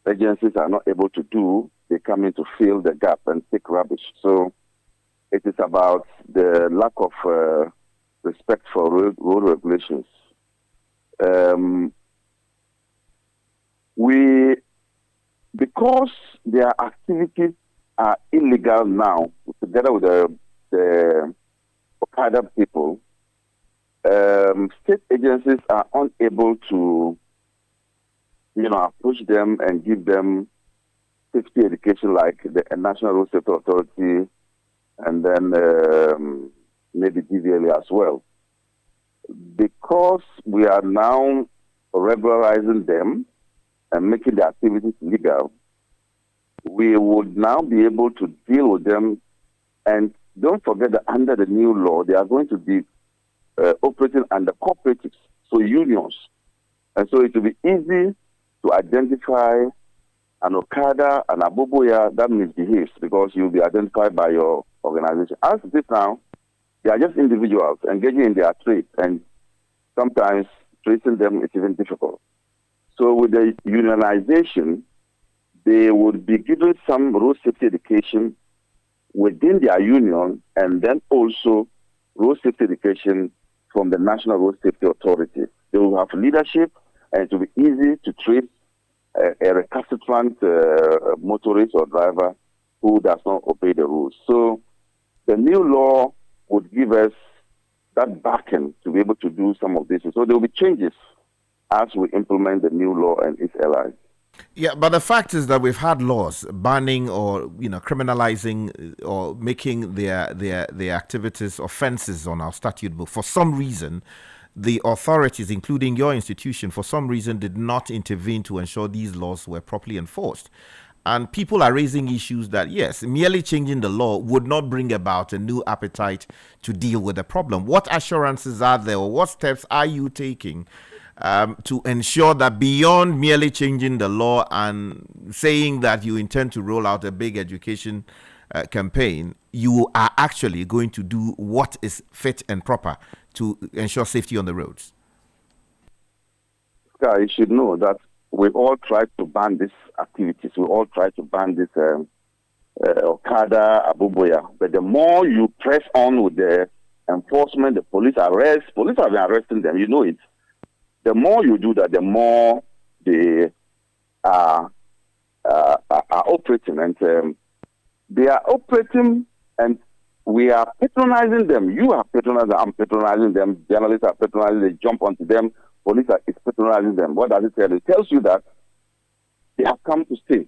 agencies are not able to do, they come in to fill the gap and take rubbish. So it is about the lack of respect for road regulations. Because their activities are illegal now, together with the Okada people, state agencies are unable to, approach them and give them safety education like the National Road Safety Authority and then maybe DVLA as well. Because we are now regularizing them and making the activities legal, we would now be able to deal with them. And don't forget that under the new law, they are going to be operating under cooperatives, so unions. And so it will be easy to identify an Okada, an Aboboya that misbehaves because you'll be identified by your organization. As it is now, they are just individuals engaging in their trade, and sometimes tracing them is even difficult. So with the unionization, they would be given some road safety education within their union, and then also road safety education from the National Road Safety Authority. They will have leadership, and it will be easy to trace a recalcitrant motorist or driver who does not obey the rules. So the new law would give us that backing to be able to do some of this. So there will be changes as we implement the new law and its allies. Yeah, but the fact is that we've had laws banning or criminalizing or making their activities offenses on our statute book. For some reason, the authorities, including your institution, for some reason did not intervene to ensure these laws were properly enforced. And people are raising issues that, yes, merely changing the law would not bring about a new appetite to deal with the problem. What assurances are there, or what steps are you taking to ensure that beyond merely changing the law and saying that you intend to roll out a big education campaign, you are actually going to do what is fit and proper to ensure safety on the roads? You should know that we all tried to ban these activities. We all tried to ban this Okada, Aboboya. But the more you press on with the enforcement, the police have been arresting them, you know it. The more you do that, the more they are operating. And they are operating, and we are patronizing them. You are patronizing, I'm patronizing them. Journalists are patronizing, they jump onto them. Police is patronizing them. What does it tell you? It tells you that they have come to stay.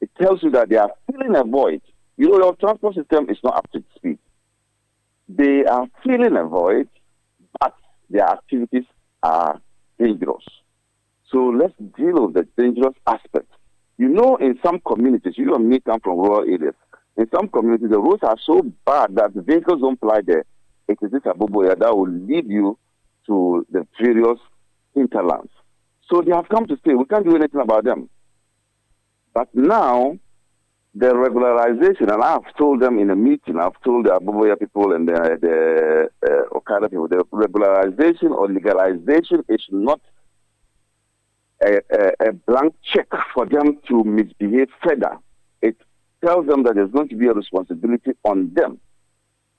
It tells you that they are filling a void. Your transport system is not up to speed. They are filling a void, but their activities are dangerous. So let's deal with the dangerous aspect. In some communities, you and me come from rural areas. In some communities, the roads are so bad that the vehicles don't fly there. It is this Aboboya that will lead you to the various hinterlands. So they have come to stay. We can't do anything about them. But now, the regularization, and I've told them in a meeting, I've told the Aboboya people and the Okada people, the regularization or legalization is not a blank check for them to misbehave further. It tells them that there's going to be a responsibility on them.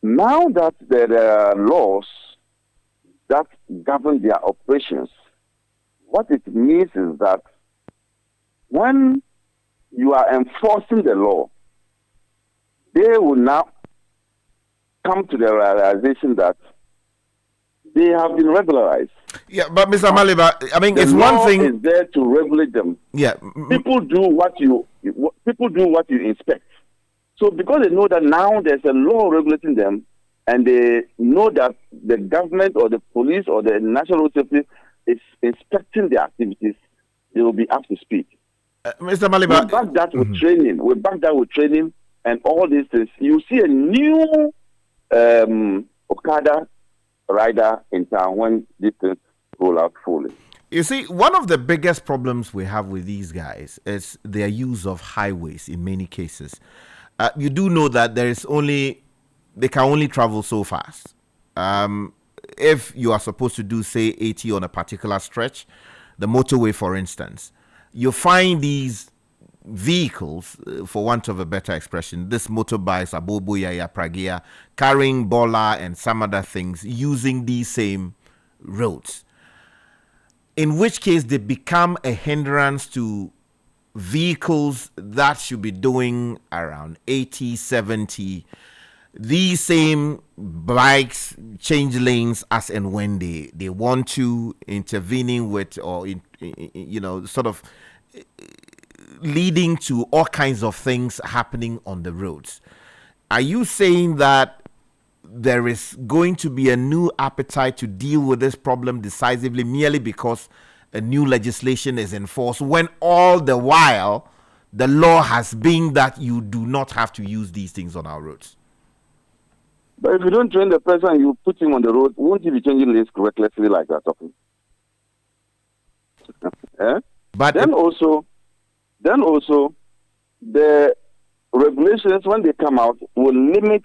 Now that there are laws that govern their operations, what it means is that when you are enforcing the law, they will now come to the realization that they have been regularized. Yeah, but Mr. Maliba, I mean, The it's law one thing. is there to regulate them. Yeah. People do what you inspect. So because they know that now there's a law regulating them, and they know that the government or the police or the national road safety is inspecting their activities, they will be up to speed. Mr. Maliba, We back that with training. We back that with training and all these things. You see a new Okada rider in town when these things roll out fully. you see, one of the biggest problems we have with these guys is their use of highways in many cases. You do know that they can only travel so fast. If you are supposed to do, say, 80 on a particular stretch, the motorway, for instance, you find these vehicles, for want of a better expression, this motorbikes, aboboya, pragia, carrying bola and some other things using these same roads, in which case they become a hindrance to vehicles that should be doing around 80, 70. These same bikes change lanes as and when they want to, intervening with, or sort of leading to all kinds of things happening on the roads. Are you saying that there is going to be a new appetite to deal with this problem decisively merely because a new legislation is enforced, when all the while the law has been that you do not have to use these things on our roads? But if you don't train the person, you put him on the road, won't he be changing lanes recklessly like that talking? But then also, the regulations, when they come out, will limit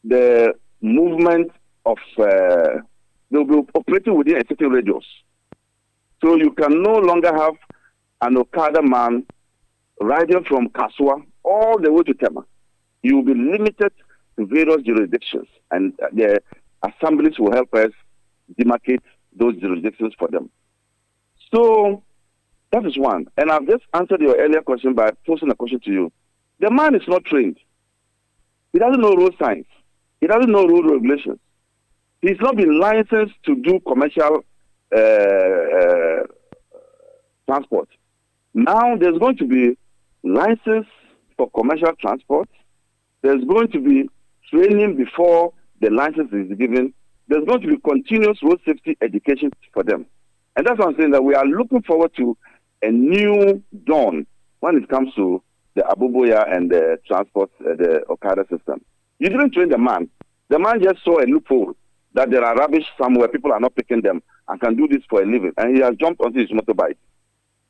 the movement of, they'll be operating within a certain radius. So you can no longer have an Okada man riding from Kaswa all the way to Tema. You will be limited to various jurisdictions, and the assemblies will help us demarcate those jurisdictions for them. So that is one. And I've just answered your earlier question by posing a question to you. The man is not trained. He doesn't know road signs. He doesn't know road regulations. He's not been licensed to do commercial transport. Now there's going to be license for commercial transport. There's going to be training before the license is given. There's going to be continuous road safety education for them. And that's what I'm saying, that we are looking forward to a new dawn when it comes to the Abuboya and the transport, the Okada system. You didn't train the man. The man just saw a loophole that there are rubbish somewhere, people are not picking them, and can do this for a living. And he has jumped onto his motorbike.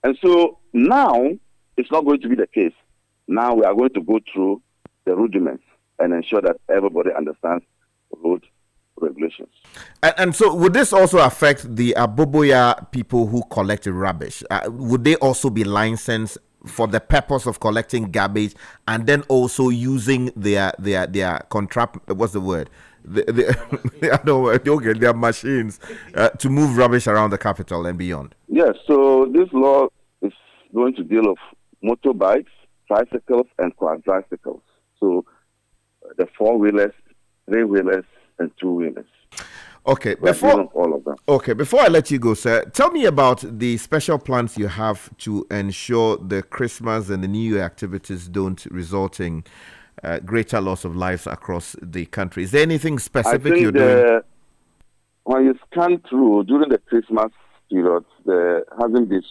And so now, it's not going to be the case. Now we are going to go through the rudiments and ensure that everybody understands road regulations. And so would this also affect the Aboboya people who collected rubbish? Would they also be licensed for the purpose of collecting garbage and then also using their what's the word? Their machines to move rubbish around the capital and beyond? Yes, so this law is going to deal with motorbikes, tricycles, and quadricycles. So the four-wheelers, three-wheelers, and two-wheelers. Okay, all of them. Okay, before I let you go, sir, tell me about the special plans you have to ensure the Christmas and the New Year activities don't result in greater loss of lives across the country. Is there anything specific you're doing? When you scan through during the Christmas period, there hasn't been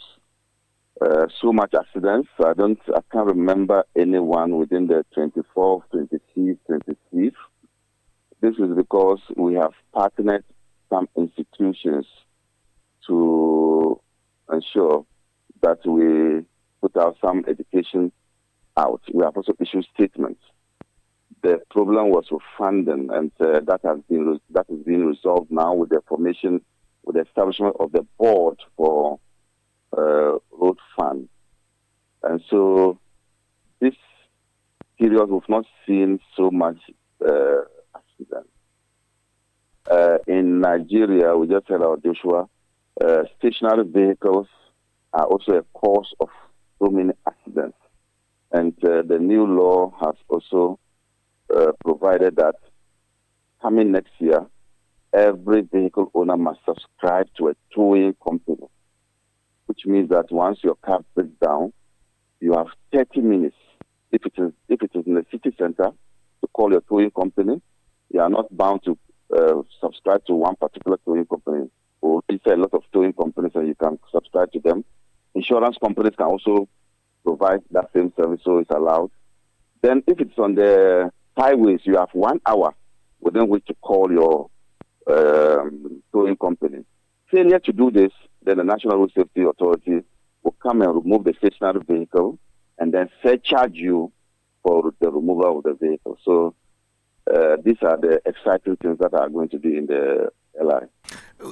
so much accidents. I can't remember anyone within the 24th, 25th, 26th. This is because we have partnered some institutions to ensure that we put out some education out. We have also issued statements. The problem was with funding, and that is being resolved now with the formation, with the establishment of the board for road fund. And so this period we've not seen so much accidents. In Nigeria, we just heard about Joshua, stationary vehicles are also a cause of so many accidents. And the new law has also provided that coming next year, every vehicle owner must subscribe to a towing company, which means that once your car breaks down, you have 30 minutes. If it is in the city center, to call your towing company. You are not bound to subscribe to one particular towing company. Or if there are a lot of towing companies, and you can subscribe to them. Insurance companies can also provide that same service, so it's allowed. Then, if it's on the highways, you have 1 hour within which to call your towing company. Failure to do this, then the National Road Safety Authority will come and remove the stationary vehicle and then surcharge you for the removal of the vehicle. So these are the exciting things that are going to be in the LI.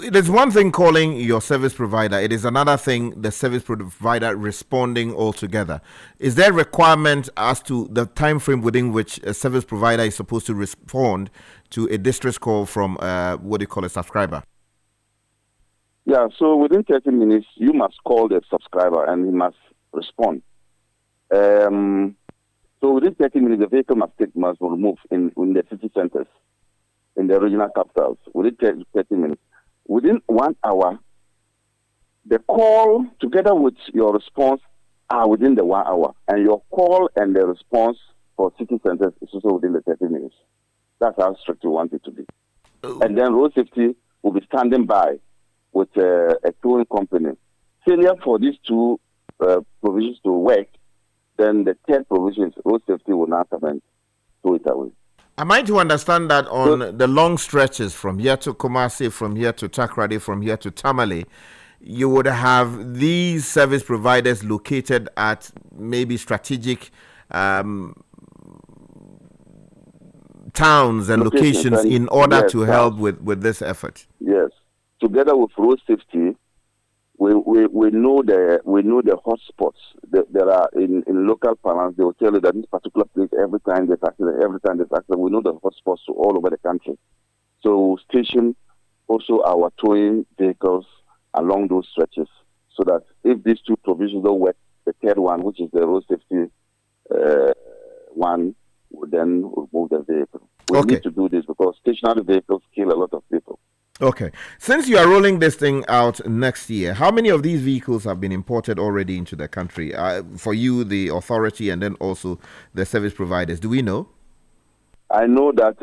It is one thing calling your service provider. It is another thing the service provider responding altogether. Is there a requirement as to the time frame within which a service provider is supposed to respond to a distress call from a subscriber? Yeah, so within 30 minutes, you must call the subscriber and he must respond. So within 30 minutes, the vehicle must remove in the city centers, in the regional capitals, within 30 minutes. Within 1 hour, the call together with your response are within the 1 hour. And your call and the response for city centers is also within the 30 minutes. That's how strict we want it to be. And then road safety will be standing by with a towing company. Failure for these two provisions to work, then the third provision is road safety will not come and tow it away. Am I to understand that on the long stretches from here to Kumasi, from here to Takoradi, from here to Tamale, you would have these service providers located at maybe strategic towns and locations in order to help with this effort? Yes. Together with road safety, we know the hotspots. There are in local parlance, they will tell you that this particular place, every time there's accident, we know the hotspots all over the country. So station also our towing vehicles along those stretches, so that if these two provisions don't work, the third one, which is the road safety one, will then remove the vehicle. We need to do this because stationary vehicles kill a lot of people. Okay. Since you are rolling this thing out next year, how many of these vehicles have been imported already into the country? For you, the authority, and then also the service providers. Do we know? I know that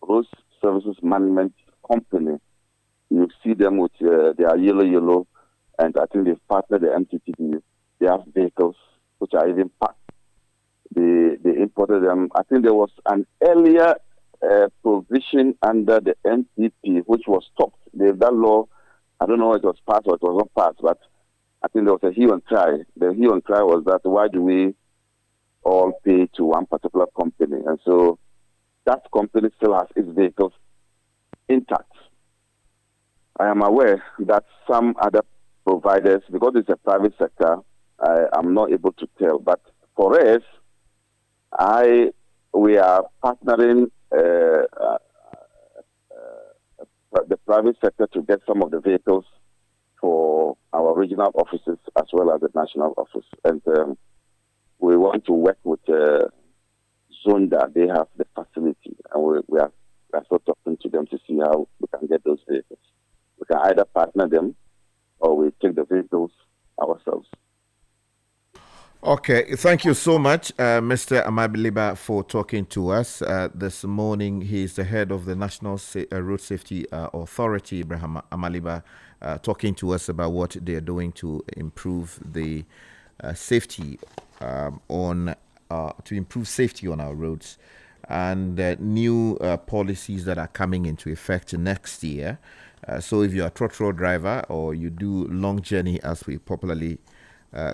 Road Services Management Company, you see them with their yellow, and I think they've partnered the MTTD. They have vehicles which are even packed. They imported them. I think there was an earlier provision under the NPP, which was stopped. That law, I don't know if it was passed or it was not passed, but I think there was a hue and cry. The hue and cry was that why do we all pay to one particular company? And so that company still has its vehicles intact. I am aware that some other providers, because it's a private sector, I'm not able to tell. But for us, we are partnering the private sector to get some of the vehicles for our regional offices as well as the national office. And we want to work with Zonda. They have the facility, and we are still talking to them to see how we can get those vehicles. We can either partner them or we take the vehicles ourselves. Okay, thank you so much, Mr. Amabiliba, for talking to us this morning. He's the head of the National Road Safety Authority, Ibrahim Amaliba, talking to us about what they're doing to improve the safety to improve safety on our roads, and new policies that are coming into effect next year. So if you're a trotro driver or you do long journey, as we popularly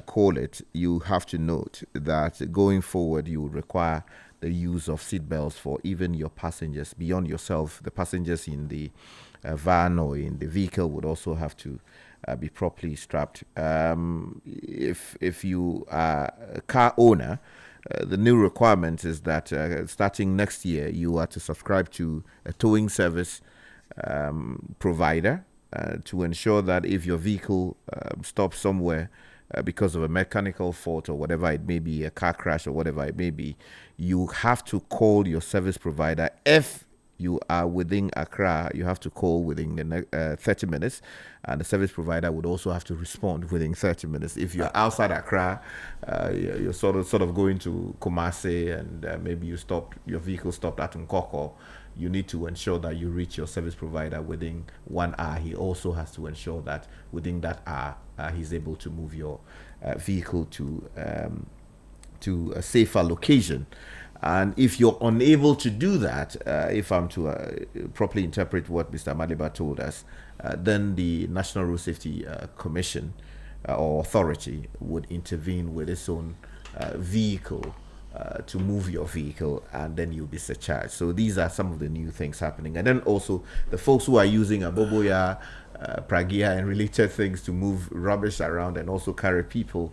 call it, you have to note that going forward you will require the use of seatbelts for even your passengers. Beyond yourself, the passengers in the van or in the vehicle would also have to be properly strapped. If you are a car owner, the new requirement is that starting next year you are to subscribe to a towing service provider to ensure that if your vehicle stops somewhere because of a mechanical fault or whatever it may be, a car crash or whatever it may be, you have to call your service provider. If you are within Accra, you have to call within the 30 minutes, and the service provider would also have to respond within 30 minutes. If you're outside Accra, you're sort of going to Kumasi, and maybe your vehicle stopped at Nkoko, you need to ensure that you reach your service provider within 1 hour. He also has to ensure that within that hour, he's able to move your vehicle to a safer location. And if you're unable to do that, if I'm to properly interpret what Mr. Maliba told us, then the National Road Safety Commission or authority would intervene with its own vehicle to move your vehicle, and then you'll be surcharged. So these are some of the new things happening. And then also the folks who are using Aboboya, Pragia and related things to move rubbish around and also carry people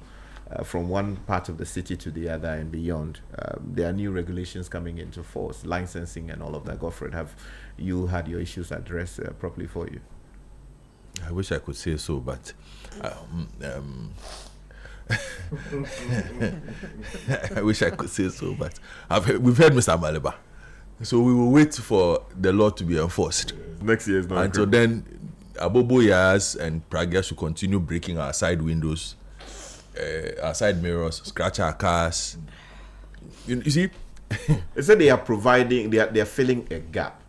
from one part of the city to the other and beyond. There are new regulations coming into force, licensing and all of that. Godfred, have you had your issues addressed properly for you? I wish I could say so, but I wish I could say so, but we've heard Mr. Maliba. So we will wait for the law to be enforced. Next year is not. Until then, Aboboyas and Pragia should continue breaking our side windows, our side mirrors, scratch our cars. You see? They said they are providing, they are filling a gap.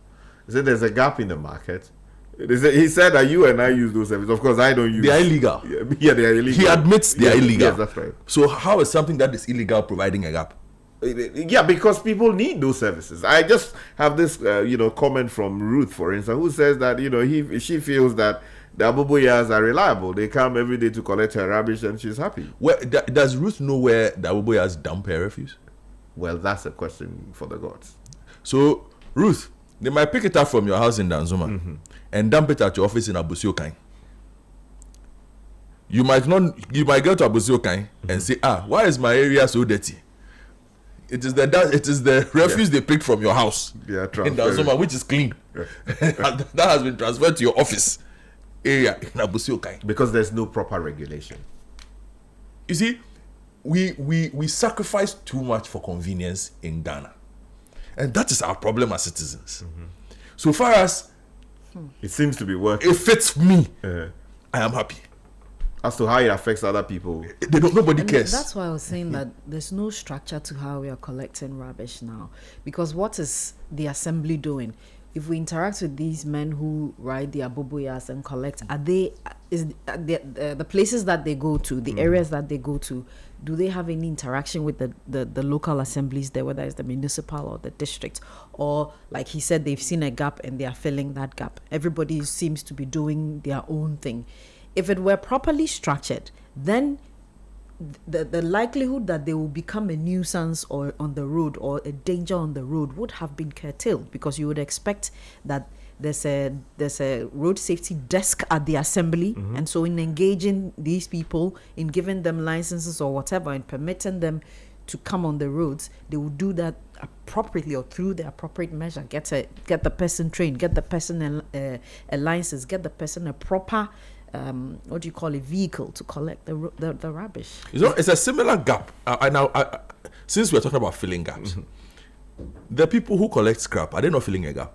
They said there's a gap in the market. He said that you and I use those services. Of course, I don't use. They are illegal. Yeah, they are illegal. He admits they are illegal. Yes, that's right. So how is something that is illegal providing a gap? Yeah, because people need those services. I just have this, comment from Ruth, for instance, who says that she feels that the Aboboyas are reliable. They come every day to collect her rubbish, and she's happy. Does Ruth know where the Aboboyas dump her refuse? Well, that's a question for the gods. So Ruth, they might pick it up from your house in Danzuma and dump it at your office in Abusiokai. You might go to Abusiokai and say, why is my area so dirty? It is the refuse they picked from your house in Danzuma, which is clean. That has been transferred to your office area in Abusiokai. Because there's no proper regulation. You see, we sacrifice too much for convenience in Ghana. And that is our problem as citizens. So far as it seems to be working, it fits me, I am happy. As to how it affects other people, nobody cares. That's why I was saying that there's no structure to how we are collecting rubbish now. Because what is the assembly doing? If we interact with these men who ride the Aboboyas and collect, the places that they go to, the areas that they go to, do they have any interaction with the local assemblies there, whether it's the municipal or the district? Or, like he said, they've seen a gap and they are filling that gap. Everybody seems to be doing their own thing. If it were properly structured, then the likelihood that they will become a nuisance or on the road or a danger on the road would have been curtailed, because you would expect that there's a road safety desk at the assembly, and so in engaging these people, in giving them licenses or whatever, and permitting them to come on the roads, they will do that appropriately or through the appropriate measure. Get the person trained, get the person a license, get the person a proper vehicle to collect the rubbish. It's a similar gap. Since we're talking about filling gaps, the people who collect scrap, are they not filling a gap?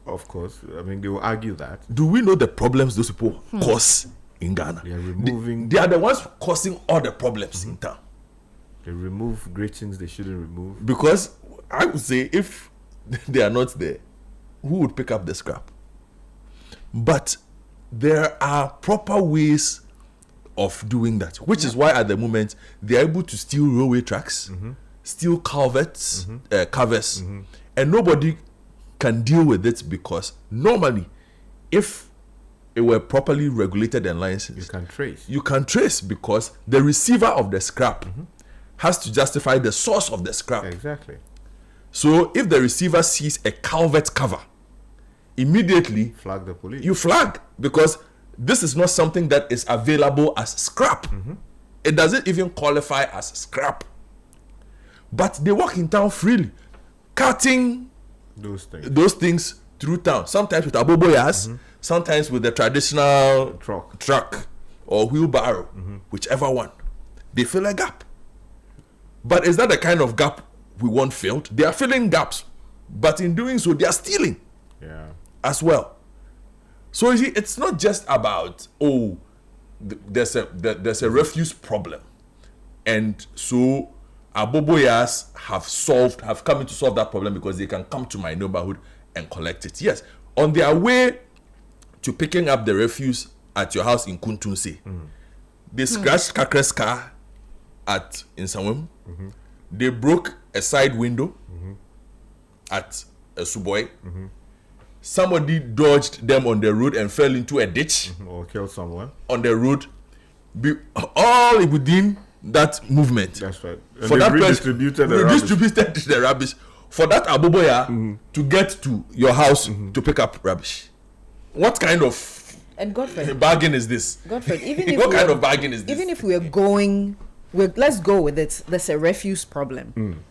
Of course. I mean, they will argue that. Do we know the problems those people cause in Ghana? They are removing. They are the ones causing all the problems in town. They remove great things they shouldn't remove. Because I would say if they are not there, who would pick up the scrap? But there are proper ways of doing that, which is why at the moment they are able to steal railway tracks, steal culverts, covers, and nobody can deal with it, because normally, if it were properly regulated and licensed, you can trace because the receiver of the scrap has to justify the source of the scrap. Exactly. So if the receiver sees a culvert cover, immediately flag the police. You flag, because this is not something that is available as scrap. It doesn't even qualify as scrap. But they walk in town freely, cutting those things through town. Sometimes with Aboboyas, sometimes with the traditional truck or wheelbarrow, whichever one. they fill a gap. But is that the kind of gap we want filled? They are filling gaps, but in doing so, they are stealing as well. So you see, it's not just about there's a refuse problem, and so Aboboyas have come in to solve that problem because they can come to my neighborhood and collect it. Yes, on their way to picking up the refuse at your house in Kuntunse, they scratched Kakre's car at Insawem. They broke a side window at a Suboy. Somebody dodged them on the road and fell into a ditch or killed someone on the road. All within that movement. That's right. And For that redistributed the rubbish. For that Aboboya to get to your house to pick up rubbish. What kind of bargain is this? Godfred, even if what kind of bargain is this? Even if we're going, let's go with it. There's a refuse problem.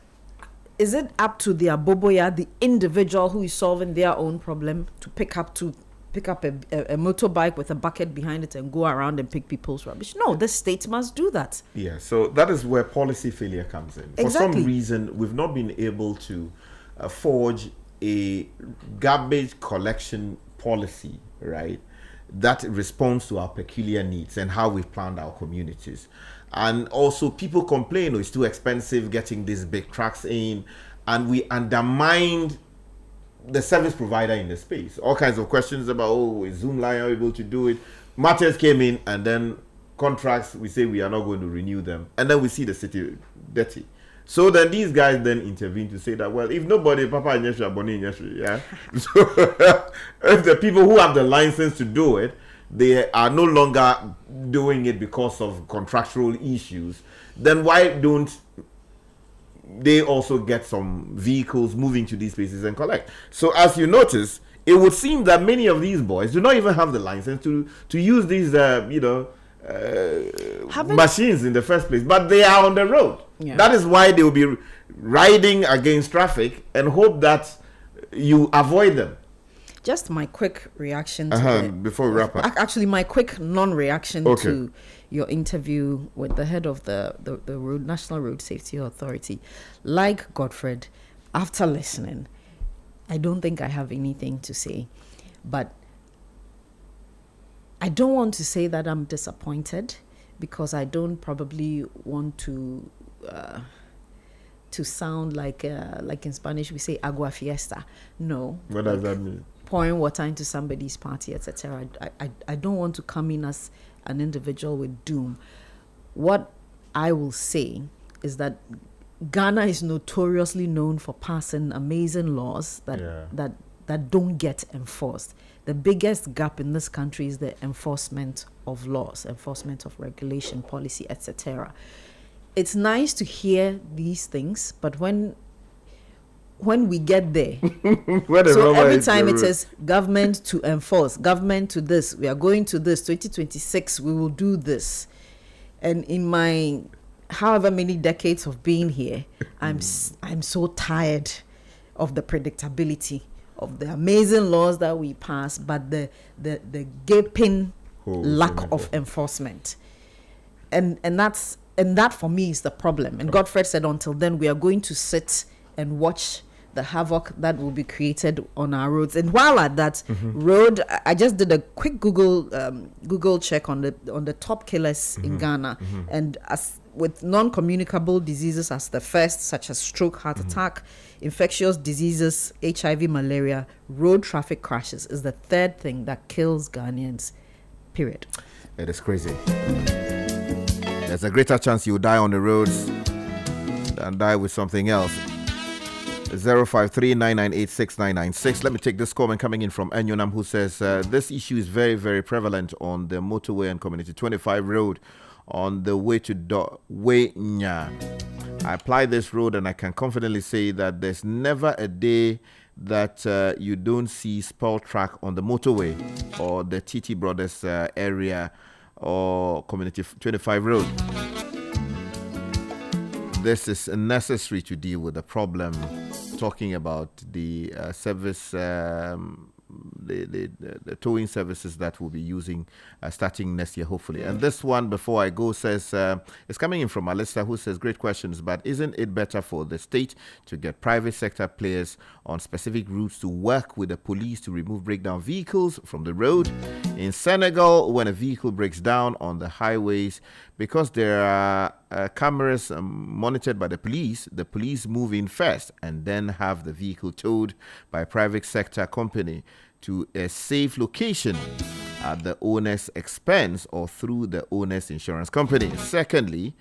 Is it up to the Aboboya, the individual who is solving their own problem, to pick up a motorbike with a bucket behind it and go around and pick people's rubbish? No, the state must do that. Yeah, so that is where policy failure comes in. Exactly. For some reason, we've not been able to forge a garbage collection policy, right, that responds to our peculiar needs and how we've planned our communities. And also people complain, it's too expensive getting these big trucks in, and we undermined the service provider in the space. All kinds of questions about, is Zoomline able to do it? Matters came in, and then contracts, we say we are not going to renew them. And then we see the city dirty. So then these guys then intervene to say that, well, if nobody, Papa Nyesha, Boni Nyesha, yeah. So if the people who have the license to do it, they are no longer doing it because of contractual issues, then why don't they also get some vehicles moving to these places and collect? So as you notice, it would seem that many of these boys do not even have the license to use these machines in the first place, but they are on the road. Yeah. That is why they will be riding against traffic and hope that you avoid them. Just my quick reaction before we wrap up. Actually, my quick non-reaction to your interview with the head of the National Road Safety Authority. Like Godfred, after listening, I don't think I have anything to say. But I don't want to say that I'm disappointed, because I don't probably want to sound like in Spanish we say agua fiesta. No. What does that mean? Pouring water into somebody's party, etc. I don't want to come in as an individual with doom. What I will say is that Ghana is notoriously known for passing amazing laws that don't get enforced. The biggest gap in this country is the enforcement of laws, enforcement of regulation, policy, etc. It's nice to hear these things, but when we get there, so every time it says government to enforce, government to this, we are going to this, 2026, we will do this. And in my however many decades of being here, I'm so tired of the predictability of the amazing laws that we pass, but the gaping lack of enforcement. And that for me is the problem. And Godfred said, until then, we are going to sit and watch the havoc that will be created on our roads. And while at that road, I just did a quick Google check on the top killers in Ghana, and as with non-communicable diseases as the first, such as stroke, heart attack, infectious diseases, HIV, malaria, road traffic crashes is the third thing that kills Ghanaians, period. It is crazy. There's a greater chance you die on the roads than die with something else. 053-998-6996. Let me take this comment coming in from Enyonam, who says this issue is very, very prevalent on the motorway and Community 25 road on the way to Wenya. I apply this road and I can confidently say that there's never a day that you don't see spoil track on the motorway or the TT Brothers area or Community 25 road. This is necessary to deal with the problem. Talking about the service the towing services that we'll be using starting next year, hopefully. And this one, before I go, says it's coming in from Alistair, who says, great questions, but isn't it better for the state to get private sector players on specific routes to work with the police to remove breakdown vehicles from the road? In Senegal, when a vehicle breaks down on the highways, because there are cameras monitored by the police move in first and then have the vehicle towed by a private sector company to a safe location at the owner's expense or through the owner's insurance company. Secondly,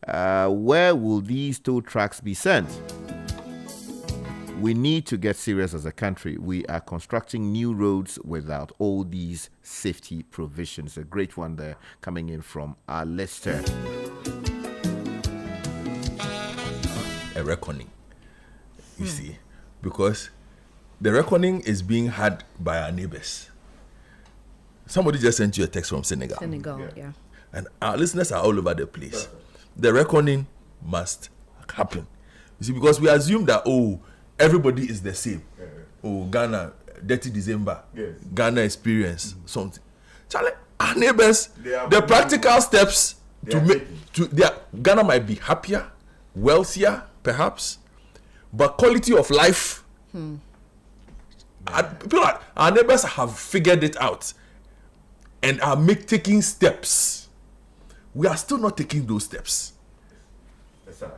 where will these tow trucks be sent? We need to get serious as a country. We are constructing new roads without all these safety provisions. A great one there coming in from our Leicester. A reckoning, you see, because the reckoning is being had by our neighbors. Somebody just sent you a text from Senegal. Yeah. And our listeners are all over the place. The reckoning must happen. You see, because we assume that, everybody is the same. Ghana, dirty December. Yes. Ghana experience, something. Charlie, our neighbors, the practical steps Ghana might be happier, wealthier, perhaps, but quality of life. Our neighbors have figured it out and are taking steps. We are still not taking those steps. Yes, sir.